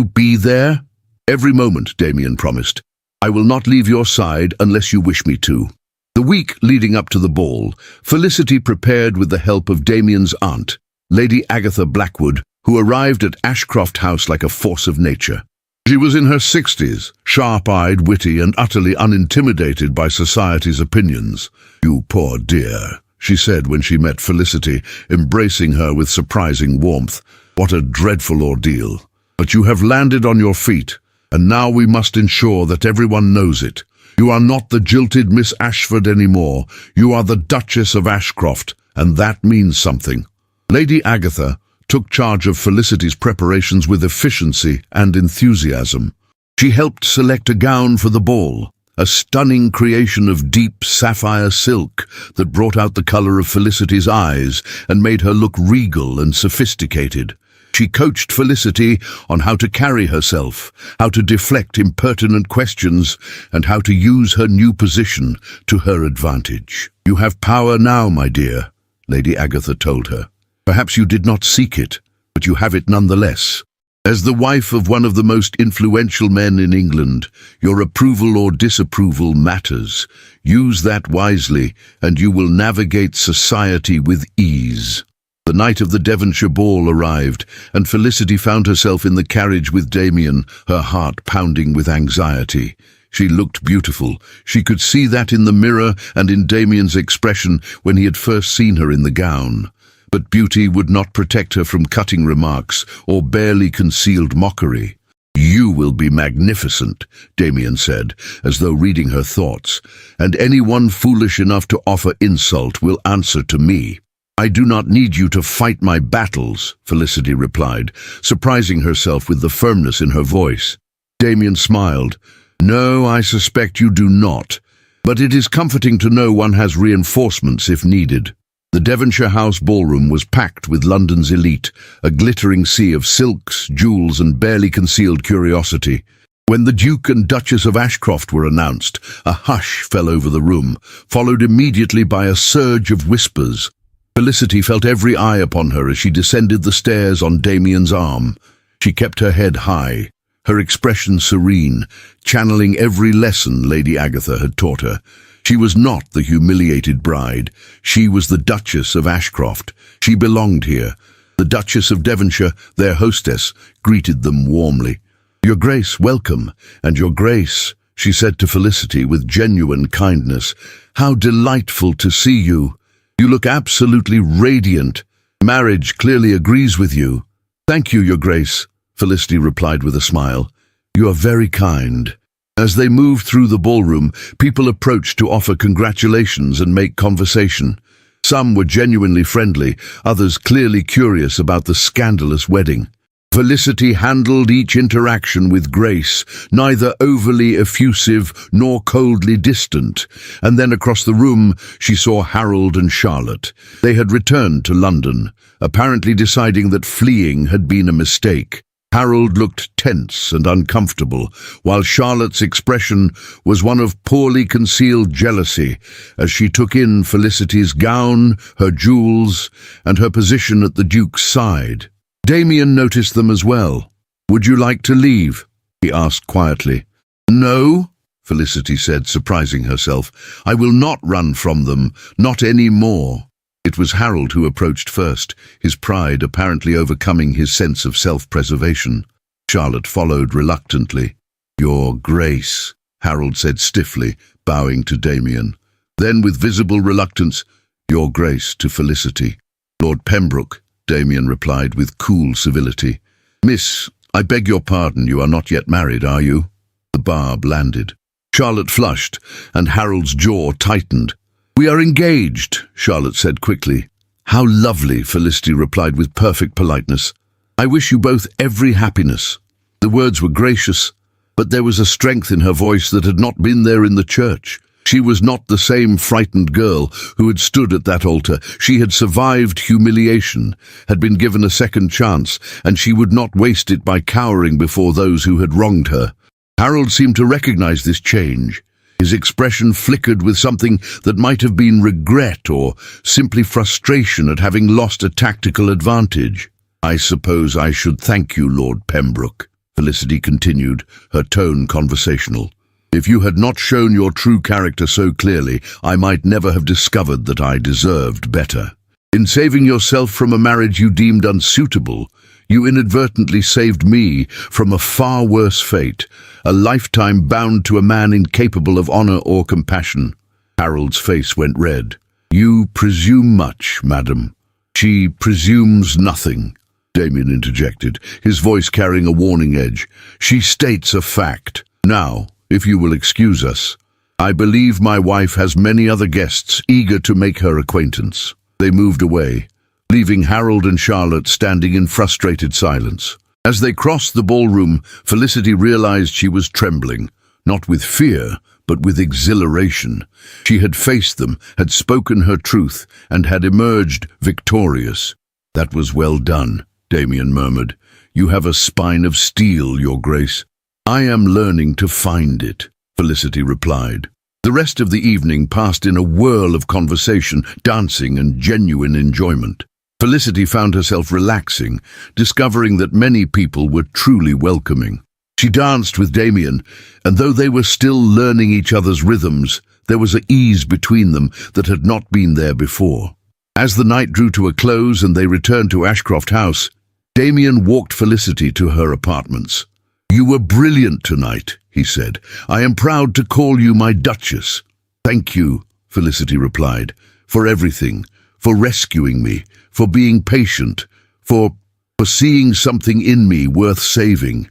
be there? Every moment, Damien promised. I will not leave your side unless you wish me to. The week leading up to the ball, Felicity prepared with the help of Damien's aunt, Lady Agatha Blackwood, who arrived at Ashcroft House like a force of nature. She was in her 60s, sharp-eyed, witty, and utterly unintimidated by society's opinions. "You poor dear," she said when she met Felicity, embracing her with surprising warmth. "What a dreadful ordeal. But you have landed on your feet, and now we must ensure that everyone knows it. You are not the jilted Miss Ashford anymore. You are the Duchess of Ashcroft, and that means something." Lady Agatha took charge of Felicity's preparations with efficiency and enthusiasm. She helped select a gown for the ball, a stunning creation of deep sapphire silk that brought out the color of Felicity's eyes and made her look regal and sophisticated. She coached Felicity on how to carry herself, how to deflect impertinent questions, and how to use her new position to her advantage. "You have power now, my dear," Lady Agatha told her. "Perhaps you did not seek it, but you have it nonetheless. As the wife of one of the most influential men in England, your approval or disapproval matters. Use that wisely, and you will navigate society with ease." The night of the Devonshire ball arrived, and Felicity found herself in the carriage with Damien, her heart pounding with anxiety. She looked beautiful. She could see that in the mirror and in Damien's expression when he had first seen her in the gown. But beauty would not protect her from cutting remarks or barely concealed mockery. "You will be magnificent," Damien said, as though reading her thoughts, "and anyone foolish enough to offer insult will answer to me." "I do not need you to fight my battles," Felicity replied, surprising herself with the firmness in her voice. Damien smiled. "No, I suspect you do not, but it is comforting to know one has reinforcements if needed." The Devonshire House ballroom was packed with London's elite, a glittering sea of silks, jewels, and barely concealed curiosity. When the Duke and Duchess of Ashcroft were announced, a hush fell over the room, followed immediately by a surge of whispers. Felicity felt every eye upon her as she descended the stairs on Damien's arm. She kept her head high, her expression serene, channeling every lesson Lady Agatha had taught her. She was not the humiliated bride. She was the Duchess of Ashcroft. She belonged here. The Duchess of Devonshire, their hostess, greeted them warmly. "Your Grace, welcome, and Your Grace," she said to Felicity with genuine kindness. "How delightful to see you. You look absolutely radiant. Marriage clearly agrees with you." "Thank you, Your Grace," Felicity replied with a smile. "You are very kind." As they moved through the ballroom, people approached to offer congratulations and make conversation. Some were genuinely friendly, others clearly curious about the scandalous wedding. Felicity handled each interaction with grace, neither overly effusive nor coldly distant. And then across the room, she saw Harold and Charlotte. They had returned to London, apparently deciding that fleeing had been a mistake. Harold looked tense and uncomfortable, while Charlotte's expression was one of poorly concealed jealousy as she took in Felicity's gown, her jewels, and her position at the Duke's side. Damien noticed them as well. "Would you like to leave?" he asked quietly. "No," Felicity said, surprising herself. "I will not run from them, not any more." It was Harold who approached first, his pride apparently overcoming his sense of self-preservation. Charlotte followed reluctantly. "Your Grace," Harold said stiffly, bowing to Damien. Then, with visible reluctance, "Your Grace," to Felicity. "Lord Pembroke," Damien replied with cool civility. "Miss, I beg your pardon, you are not yet married, are you?" The barb landed. Charlotte flushed, and Harold's jaw tightened. "We are engaged," Charlotte said quickly. "How lovely," Felicity replied with perfect politeness. "I wish you both every happiness." The words were gracious, but there was a strength in her voice that had not been there in the church. She was not the same frightened girl who had stood at that altar. She had survived humiliation, had been given a second chance, and she would not waste it by cowering before those who had wronged her. Harold seemed to recognize this change. His expression flickered with something that might have been regret or simply frustration at having lost a tactical advantage. "I suppose I should thank you, Lord Pembroke," Felicity continued, her tone conversational. "If you had not shown your true character so clearly, I might never have discovered that I deserved better. In saving yourself from a marriage you deemed unsuitable, you inadvertently saved me from a far worse fate, a lifetime bound to a man incapable of honor or compassion." Harold's face went red. "You presume much, madam." "She presumes nothing," Damien interjected, his voice carrying a warning edge. "She states a fact. Now, if you will excuse us, I believe my wife has many other guests eager to make her acquaintance." They moved away, leaving Harold and Charlotte standing in frustrated silence. As they crossed the ballroom, Felicity realized she was trembling, not with fear, but with exhilaration. She had faced them, had spoken her truth, and had emerged victorious. "That was well done," Damien murmured. "You have a spine of steel, Your Grace." "I am learning to find it," Felicity replied. The rest of the evening passed in a whirl of conversation, dancing, and genuine enjoyment. Felicity found herself relaxing, discovering that many people were truly welcoming. She danced with Damien, and though they were still learning each other's rhythms, there was an ease between them that had not been there before. As the night drew to a close and they returned to Ashcroft House, Damien walked Felicity to her apartments. "You were brilliant tonight," he said. "I am proud to call you my Duchess." "Thank you," Felicity replied, "for everything, for rescuing me, for being patient, for seeing something in me worth saving."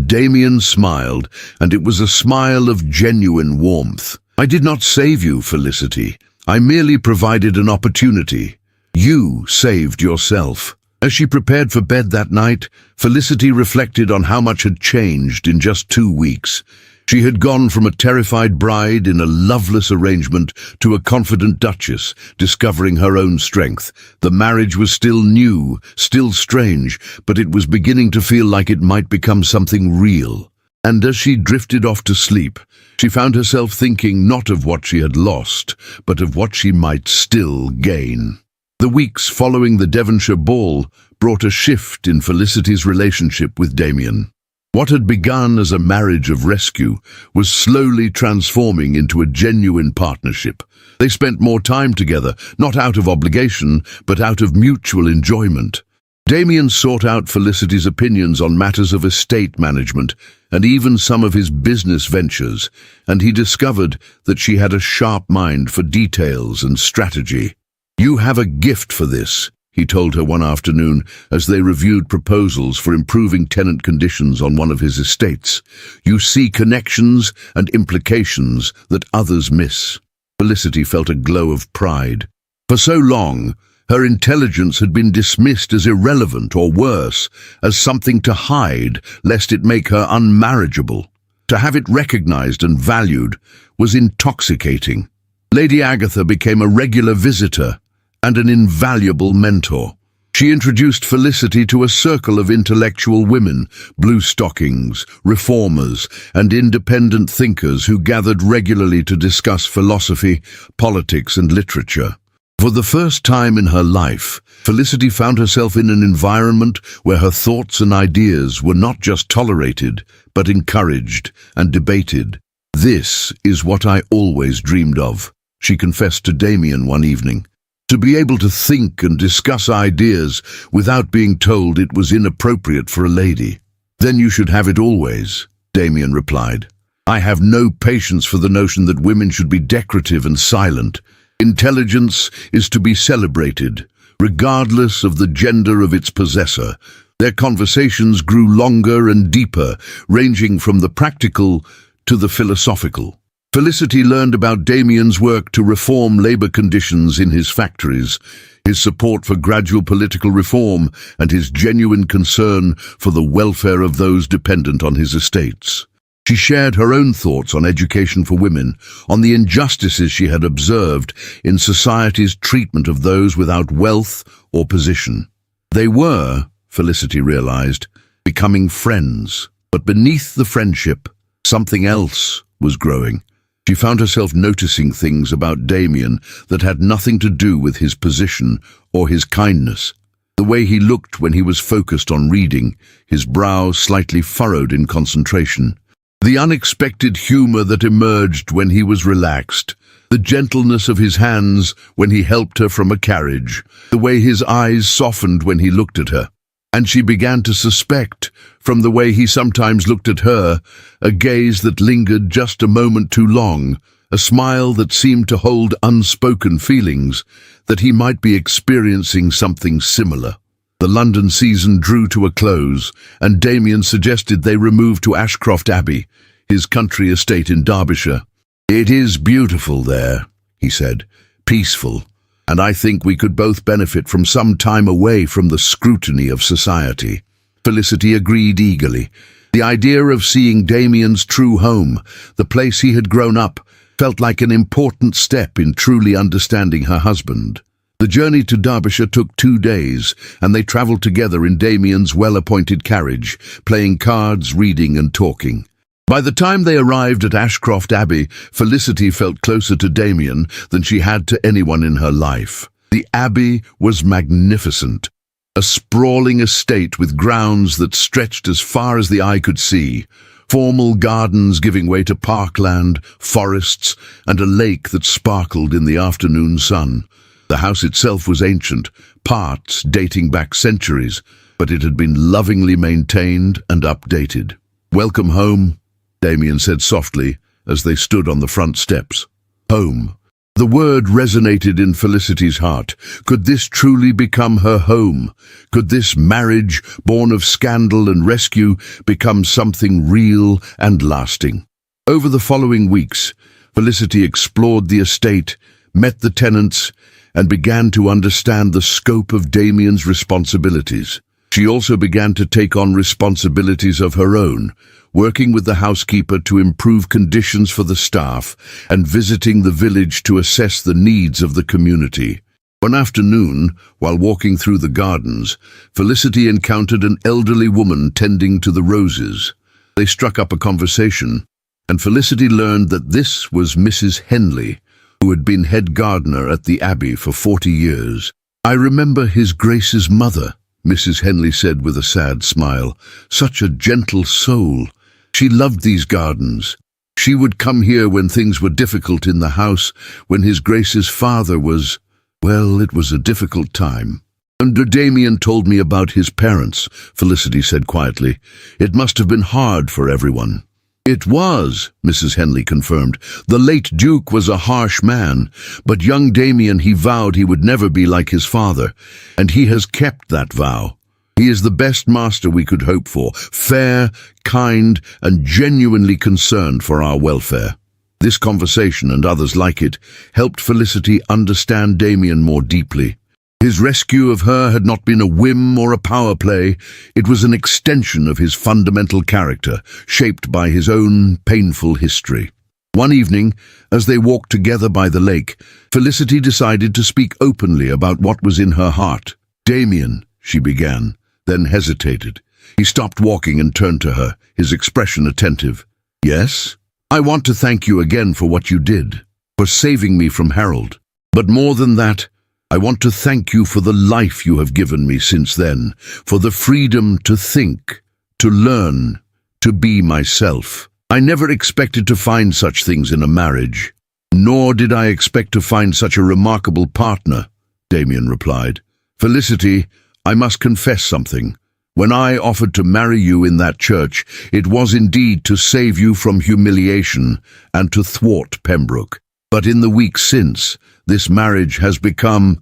Damien smiled, and it was a smile of genuine warmth. "I did not save you, Felicity. I merely provided an opportunity. You saved yourself." As she prepared for bed that night, Felicity reflected on how much had changed in just 2 weeks. She had gone from a terrified bride in a loveless arrangement to a confident duchess, discovering her own strength. The marriage was still new, still strange, but it was beginning to feel like it might become something real. And as she drifted off to sleep, she found herself thinking not of what she had lost, but of what she might still gain. The weeks following the Devonshire ball brought a shift in Felicity's relationship with Damien. What had begun as a marriage of rescue was slowly transforming into a genuine partnership. They spent more time together, not out of obligation, but out of mutual enjoyment. Damien sought out Felicity's opinions on matters of estate management and even some of his business ventures, and he discovered that she had a sharp mind for details and strategy. "You have a gift for this," he told her one afternoon as they reviewed proposals for improving tenant conditions on one of his estates. "You see connections and implications that others miss." Felicity felt a glow of pride. For so long, her intelligence had been dismissed as irrelevant or worse, as something to hide lest it make her unmarriageable. To have it recognized and valued was intoxicating. Lady Agatha became a regular visitor and an invaluable mentor. She introduced Felicity to a circle of intellectual women, blue stockings, reformers, and independent thinkers who gathered regularly to discuss philosophy, politics, and literature. For the first time in her life, Felicity found herself in an environment where her thoughts and ideas were not just tolerated, but encouraged and debated. "This is what I always dreamed of," she confessed to Damien one evening. "To be able to think and discuss ideas without being told it was inappropriate for a lady." "Then you should have it always," Damien replied. "I have no patience for the notion that women should be decorative and silent. Intelligence is to be celebrated, regardless of the gender of its possessor." Their conversations grew longer and deeper, ranging from the practical to the philosophical. Felicity learned about Damien's work to reform labor conditions in his factories, his support for gradual political reform, and his genuine concern for the welfare of those dependent on his estates. She shared her own thoughts on education for women, on the injustices she had observed in society's treatment of those without wealth or position. They were, Felicity realized, becoming friends. But beneath the friendship, something else was growing. She found herself noticing things about Damien that had nothing to do with his position or his kindness. The way he looked when he was focused on reading, his brow slightly furrowed in concentration. The unexpected humor that emerged when he was relaxed. The gentleness of his hands when he helped her from a carriage. The way his eyes softened when he looked at her. And she began to suspect, from the way he sometimes looked at her, a gaze that lingered just a moment too long, a smile that seemed to hold unspoken feelings, that he might be experiencing something similar. The London season drew to a close, and Damien suggested they remove to Ashcroft Abbey, his country estate in Derbyshire. "It is beautiful there," he said, "peaceful. And I think we could both benefit from some time away from the scrutiny of society." Felicity agreed eagerly. The idea of seeing Damien's true home, the place he had grown up, felt like an important step in truly understanding her husband. The journey to Derbyshire took 2 days, and they travelled together in Damien's well-appointed carriage, playing cards, reading and talking. By the time they arrived at Ashcroft Abbey, Felicity felt closer to Damien than she had to anyone in her life. The Abbey was magnificent, a sprawling estate with grounds that stretched as far as the eye could see, formal gardens giving way to parkland, forests, and a lake that sparkled in the afternoon sun. The house itself was ancient, parts dating back centuries, but it had been lovingly maintained and updated. "Welcome home," Damien said softly as they stood on the front steps. Home. The word resonated in Felicity's heart. Could this truly become her home? Could this marriage, born of scandal and rescue, become something real and lasting? Over the following weeks, Felicity explored the estate, met the tenants, and began to understand the scope of Damien's responsibilities. She also began to take on responsibilities of her own, working with the housekeeper to improve conditions for the staff and visiting the village to assess the needs of the community. One afternoon, while walking through the gardens, Felicity encountered an elderly woman tending to the roses. They struck up a conversation, and Felicity learned that this was Mrs. Henley, who had been head gardener at the Abbey for 40 years. "I remember His Grace's mother," Mrs. Henley said with a sad smile. "Such a gentle soul. She loved these gardens. She would come here when things were difficult in the house, when His Grace's father was, well, it was a difficult time." "And Damien told me about his parents," Felicity said quietly. "It must have been hard for everyone." "It was," Mrs. Henley confirmed. "The late Duke was a harsh man, but young Damien, he vowed he would never be like his father, and he has kept that vow. He is the best master we could hope for, fair, kind, and genuinely concerned for our welfare." This conversation, and others like it, helped Felicity understand Damien more deeply. His rescue of her had not been a whim or a power play. It was an extension of his fundamental character, shaped by his own painful history. One evening, as they walked together by the lake, Felicity decided to speak openly about what was in her heart. "Damien," she began, then hesitated. He stopped walking and turned to her, his expression attentive. "Yes? I want to thank you again for what you did, for saving me from Harold. But more than that, I want to thank you for the life you have given me since then, for the freedom to think, to learn, to be myself. I never expected to find such things in a marriage, nor did I expect to find such a remarkable partner," Damien replied. "Felicity, I must confess something. When I offered to marry you in that church, it was indeed to save you from humiliation and to thwart Pembroke. But in the weeks since, this marriage has become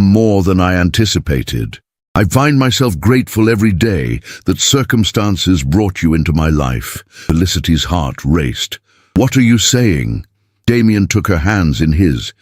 more than I anticipated. I find myself grateful every day that circumstances brought you into my life." Felicity's heart raced. "What are you saying?" Damien took her hands in his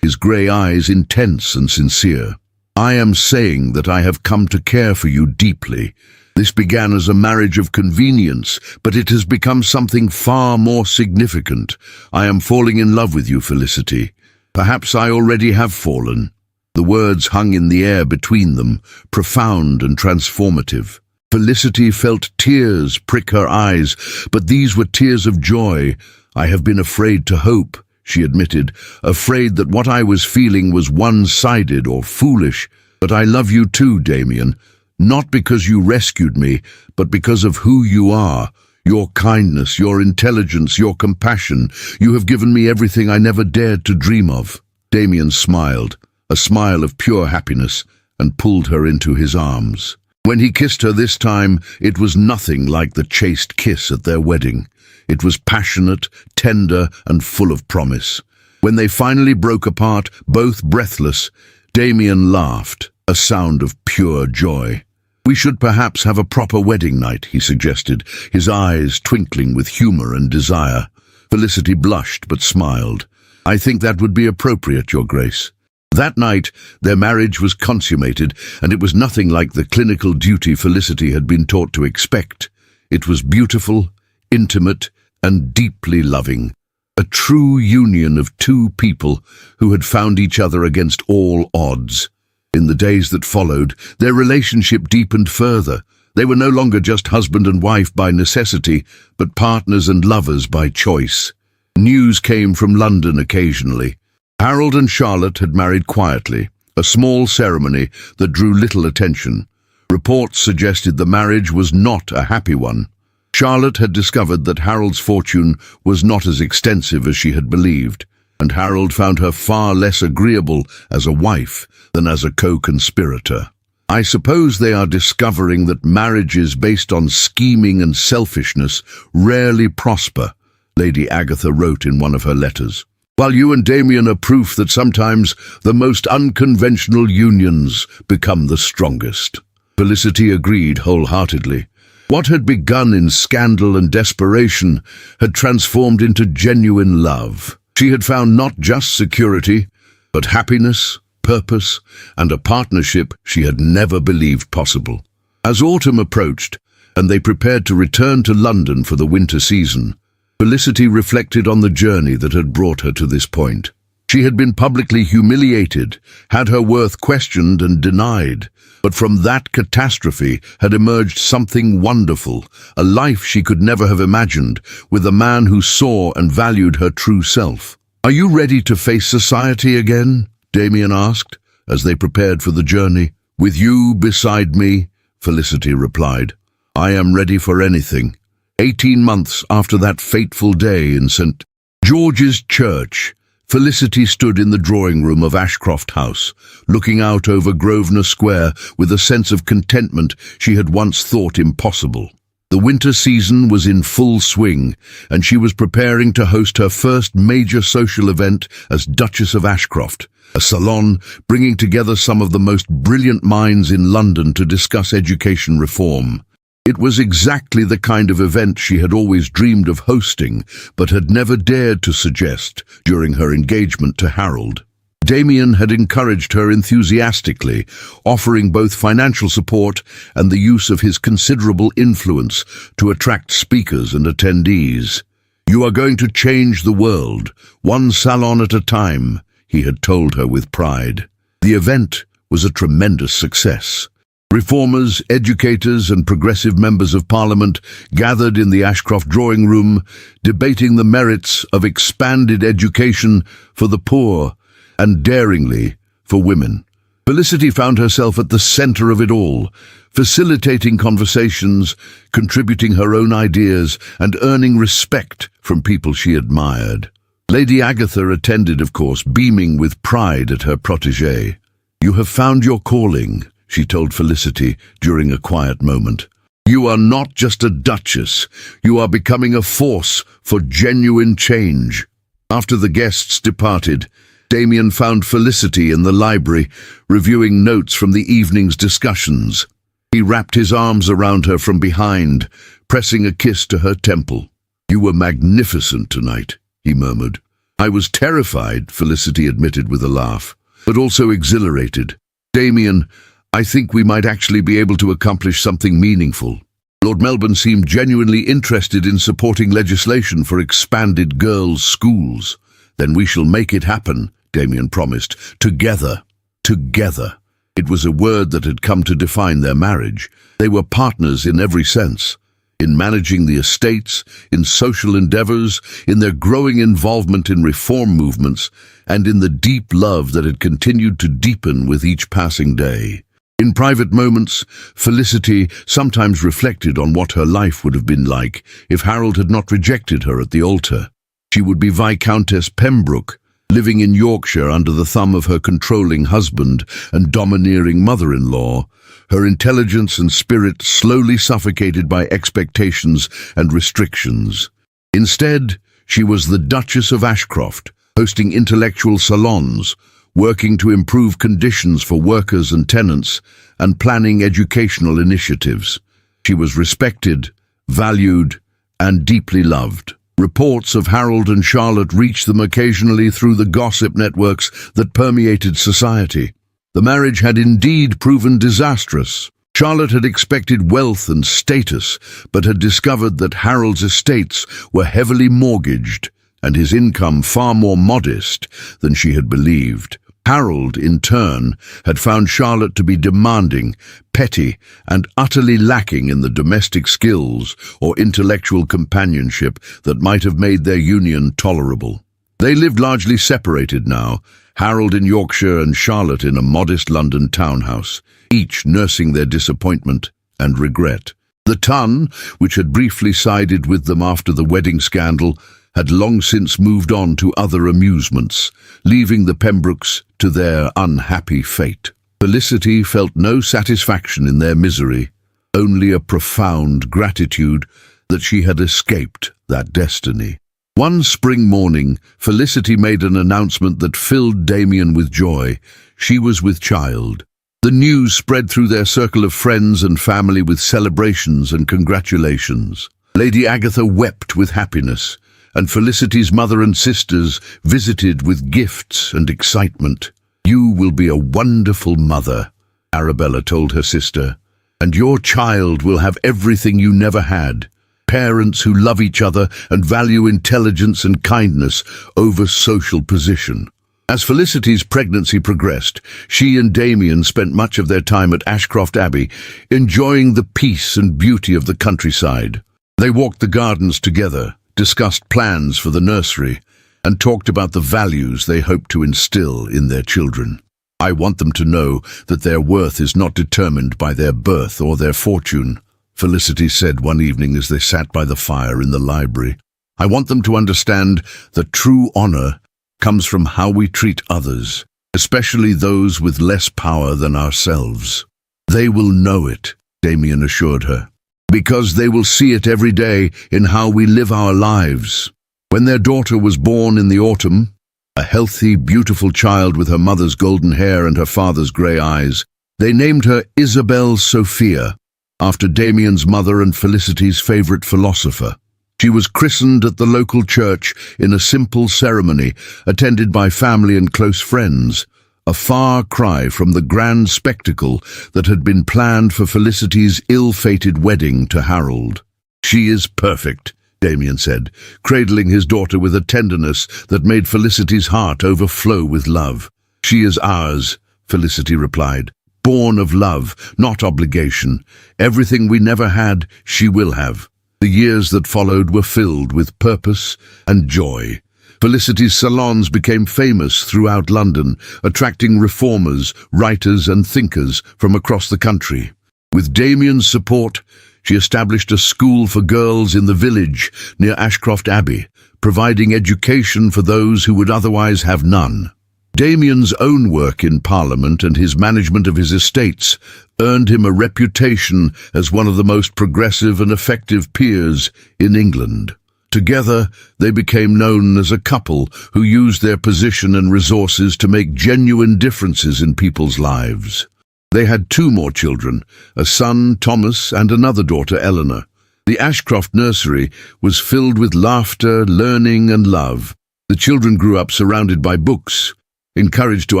grey eyes intense and sincere. "I am saying that I have come to care for you deeply. This began as a marriage of convenience, but it has become something far more significant. I am falling in love with you, Felicity. Perhaps I already have fallen." The words hung in the air between them, profound and transformative. Felicity felt tears prick her eyes, but these were tears of joy. "I have been afraid to hope," she admitted, "afraid that what I was feeling was one-sided or foolish. But I love you too, Damien, not because you rescued me, but because of who you are. Your kindness, your intelligence, your compassion. You have given me everything I never dared to dream of." Damien smiled, a smile of pure happiness, and pulled her into his arms. When he kissed her this time, it was nothing like the chaste kiss at their wedding. It was passionate, tender, and full of promise. When they finally broke apart, both breathless, Damien laughed, a sound of pure joy. "We should perhaps have a proper wedding night," he suggested, his eyes twinkling with humor and desire. Felicity blushed but smiled. "I think that would be appropriate, Your Grace." That night, their marriage was consummated, and it was nothing like the clinical duty Felicity had been taught to expect. It was beautiful, intimate, and deeply loving. A true union of two people who had found each other against all odds. In the days that followed, their relationship deepened further. They were no longer just husband and wife by necessity, but partners and lovers by choice. News came from London occasionally. Harold and Charlotte had married quietly, a small ceremony that drew little attention. Reports suggested the marriage was not a happy one. Charlotte had discovered that Harold's fortune was not as extensive as she had believed, and Harold found her far less agreeable as a wife than as a co-conspirator. "I suppose they are discovering that marriages based on scheming and selfishness rarely prosper," Lady Agatha wrote in one of her letters. "While you and Damien are proof that sometimes the most unconventional unions become the strongest." Felicity agreed wholeheartedly. What had begun in scandal and desperation had transformed into genuine love. She had found not just security, but happiness, purpose, and a partnership she had never believed possible. As autumn approached, and they prepared to return to London for the winter season, Felicity reflected on the journey that had brought her to this point. She had been publicly humiliated, had her worth questioned and denied, but from that catastrophe had emerged something wonderful, a life she could never have imagined, with a man who saw and valued her true self. "Are you ready to face society again?" Damien asked, as they prepared for the journey. "With you beside me," Felicity replied. "I am ready for anything." 18 months after that fateful day in St. George's Church, Felicity stood in the drawing room of Ashcroft House, looking out over Grosvenor Square with a sense of contentment she had once thought impossible. The winter season was in full swing, and she was preparing to host her first major social event as Duchess of Ashcroft, a salon bringing together some of the most brilliant minds in London to discuss education reform. It was exactly the kind of event she had always dreamed of hosting, but had never dared to suggest during her engagement to Harold. Damien had encouraged her enthusiastically, offering both financial support and the use of his considerable influence to attract speakers and attendees. "You are going to change the world, one salon at a time," he had told her with pride. The event was a tremendous success. Reformers, educators and progressive members of Parliament gathered in the Ashcroft drawing room, debating the merits of expanded education for the poor and, daringly, for women. Felicity found herself at the center of it all, facilitating conversations, contributing her own ideas, and earning respect from people she admired. Lady Agatha attended, of course, beaming with pride at her protégée. "You have found your calling," she told Felicity during a quiet moment. "You are not just a duchess, you are becoming a force for genuine change." After the guests departed, Damien found Felicity in the library, reviewing notes from the evening's discussions. He wrapped his arms around her from behind, pressing a kiss to her temple. "You were magnificent tonight," he murmured. "I was terrified," Felicity admitted with a laugh, "but also exhilarated. Damien, I think we might actually be able to accomplish something meaningful." Lord Melbourne seemed genuinely interested in supporting legislation for expanded girls' schools. "Then we shall make it happen," Damien promised. "Together." Together. It was a word that had come to define their marriage. They were partners in every sense. In managing the estates, in social endeavors, in their growing involvement in reform movements, and in the deep love that had continued to deepen with each passing day. In private moments, Felicity sometimes reflected on what her life would have been like if Harold had not rejected her at the altar. She would be Viscountess Pembroke, living in Yorkshire under the thumb of her controlling husband and domineering mother-in-law, her intelligence and spirit slowly suffocated by expectations and restrictions. Instead, she was the Duchess of Ashcroft, hosting intellectual salons, working to improve conditions for workers and tenants, and planning educational initiatives. She was respected, valued, and deeply loved. Reports of Harold and Charlotte reached them occasionally through the gossip networks that permeated society. The marriage had indeed proven disastrous. Charlotte had expected wealth and status, but had discovered that Harold's estates were heavily mortgaged, and his income far more modest than she had believed. Harold, in turn, had found Charlotte to be demanding, petty, and utterly lacking in the domestic skills or intellectual companionship that might have made their union tolerable. They lived largely separated now, Harold in Yorkshire and Charlotte in a modest London townhouse, each nursing their disappointment and regret. The Tun, which had briefly sided with them after the wedding scandal, had long since moved on to other amusements, leaving the Pembrokes to their unhappy fate. Felicity felt no satisfaction in their misery, only a profound gratitude that she had escaped that destiny. One spring morning, Felicity made an announcement that filled Damien with joy. She was with child. The news spread through their circle of friends and family with celebrations and congratulations. Lady Agatha wept with happiness, and Felicity's mother and sisters visited with gifts and excitement. "You will be a wonderful mother," Arabella told her sister, "and your child will have everything you never had. Parents who love each other and value intelligence and kindness over social position." As Felicity's pregnancy progressed, she and Damien spent much of their time at Ashcroft Abbey, enjoying the peace and beauty of the countryside. They walked the gardens together, discussed plans for the nursery, and talked about the values they hoped to instill in their children. "I want them to know that their worth is not determined by their birth or their fortune," Felicity said one evening as they sat by the fire in the library. "I want them to understand that true honor comes from how we treat others, especially those with less power than ourselves." "They will know it," Damien assured her, "because they will see it every day in how we live our lives." When their daughter was born in the autumn, a healthy, beautiful child with her mother's golden hair and her father's grey eyes, they named her Isabel Sophia, after Damien's mother and Felicity's favourite philosopher. She was christened at the local church in a simple ceremony, attended by family and close friends, a far cry from the grand spectacle that had been planned for Felicity's ill-fated wedding to Harold. "She is perfect," Damien said, cradling his daughter with a tenderness that made Felicity's heart overflow with love. "She is ours, Felicity replied. Born of love, not obligation. Everything we never had, she will have. The years that followed were filled with purpose and joy. Felicity's salons became famous throughout London, attracting reformers, writers and thinkers from across the country. With Damien's support, she established a school for girls in the village near Ashcroft Abbey, providing education for those who would otherwise have none. Damien's own work in Parliament and his management of his estates earned him a reputation as one of the most progressive and effective peers in England. Together, they became known as a couple who used their position and resources to make genuine differences in people's lives. They had 2 more children, a son, Thomas, and another daughter, Eleanor. The Ashcroft nursery was filled with laughter, learning, and love. The children grew up surrounded by books, encouraged to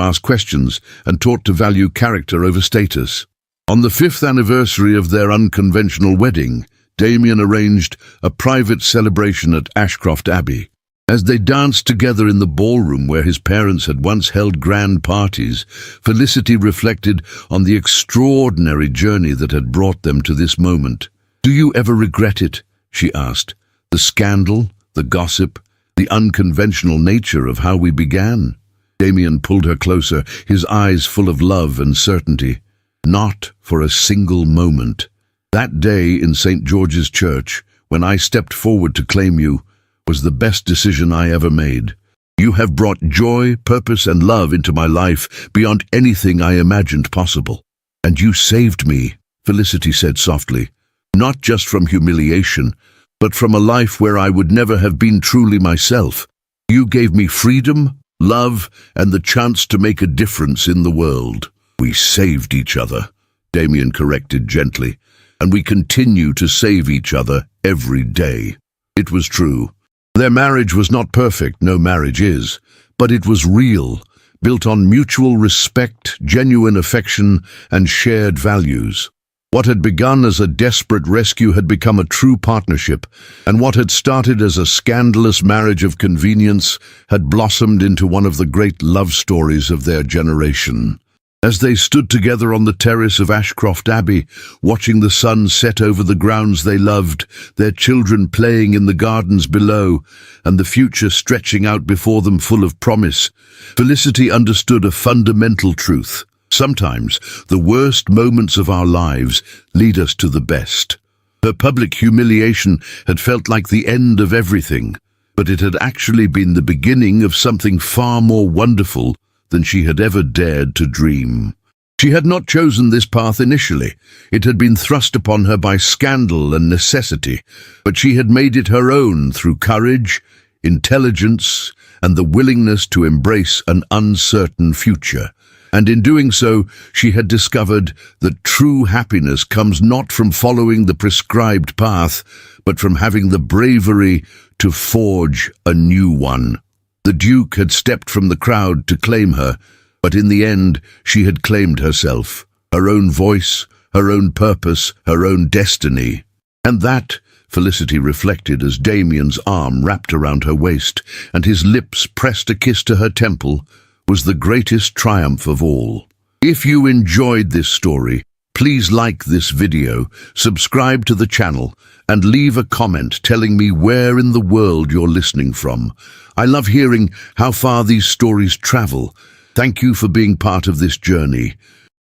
ask questions, and taught to value character over status. On the 5th anniversary of their unconventional wedding, Damien arranged a private celebration at Ashcroft Abbey. As they danced together in the ballroom where his parents had once held grand parties, Felicity reflected on the extraordinary journey that had brought them to this moment. "Do you ever regret it?" she asked. "The scandal, the gossip, the unconventional nature of how we began?" Damien pulled her closer, his eyes full of love and certainty. "Not for a single moment. That day in St. George's Church, when I stepped forward to claim you, was the best decision I ever made. You have brought joy, purpose, and love into my life beyond anything I imagined possible. And you saved me," Felicity said softly, "not just from humiliation, but from a life where I would never have been truly myself. You gave me freedom, love, and the chance to make a difference in the world." "We saved each other," Damien corrected gently, "and we continue to save each other every day." It was true. Their marriage was not perfect, no marriage is, but it was real, built on mutual respect, genuine affection, and shared values. What had begun as a desperate rescue had become a true partnership, and what had started as a scandalous marriage of convenience had blossomed into one of the great love stories of their generation. As they stood together on the terrace of Ashcroft Abbey, watching the sun set over the grounds they loved, their children playing in the gardens below, and the future stretching out before them full of promise, Felicity understood a fundamental truth. Sometimes the worst moments of our lives lead us to the best. Her public humiliation had felt like the end of everything, but it had actually been the beginning of something far more wonderful than she had ever dared to dream. She had not chosen this path initially. It had been thrust upon her by scandal and necessity, but she had made it her own through courage, intelligence, and the willingness to embrace an uncertain future. And in doing so, she had discovered that true happiness comes not from following the prescribed path, but from having the bravery to forge a new one. The Duke had stepped from the crowd to claim her, but in the end she had claimed herself, her own voice, her own purpose, her own destiny. And that, Felicity reflected as Damien's arm wrapped around her waist and his lips pressed a kiss to her temple, was the greatest triumph of all. If you enjoyed this story, please like this video, subscribe to the channel, and leave a comment telling me where in the world you're listening from. I love hearing how far these stories travel. Thank you for being part of this journey.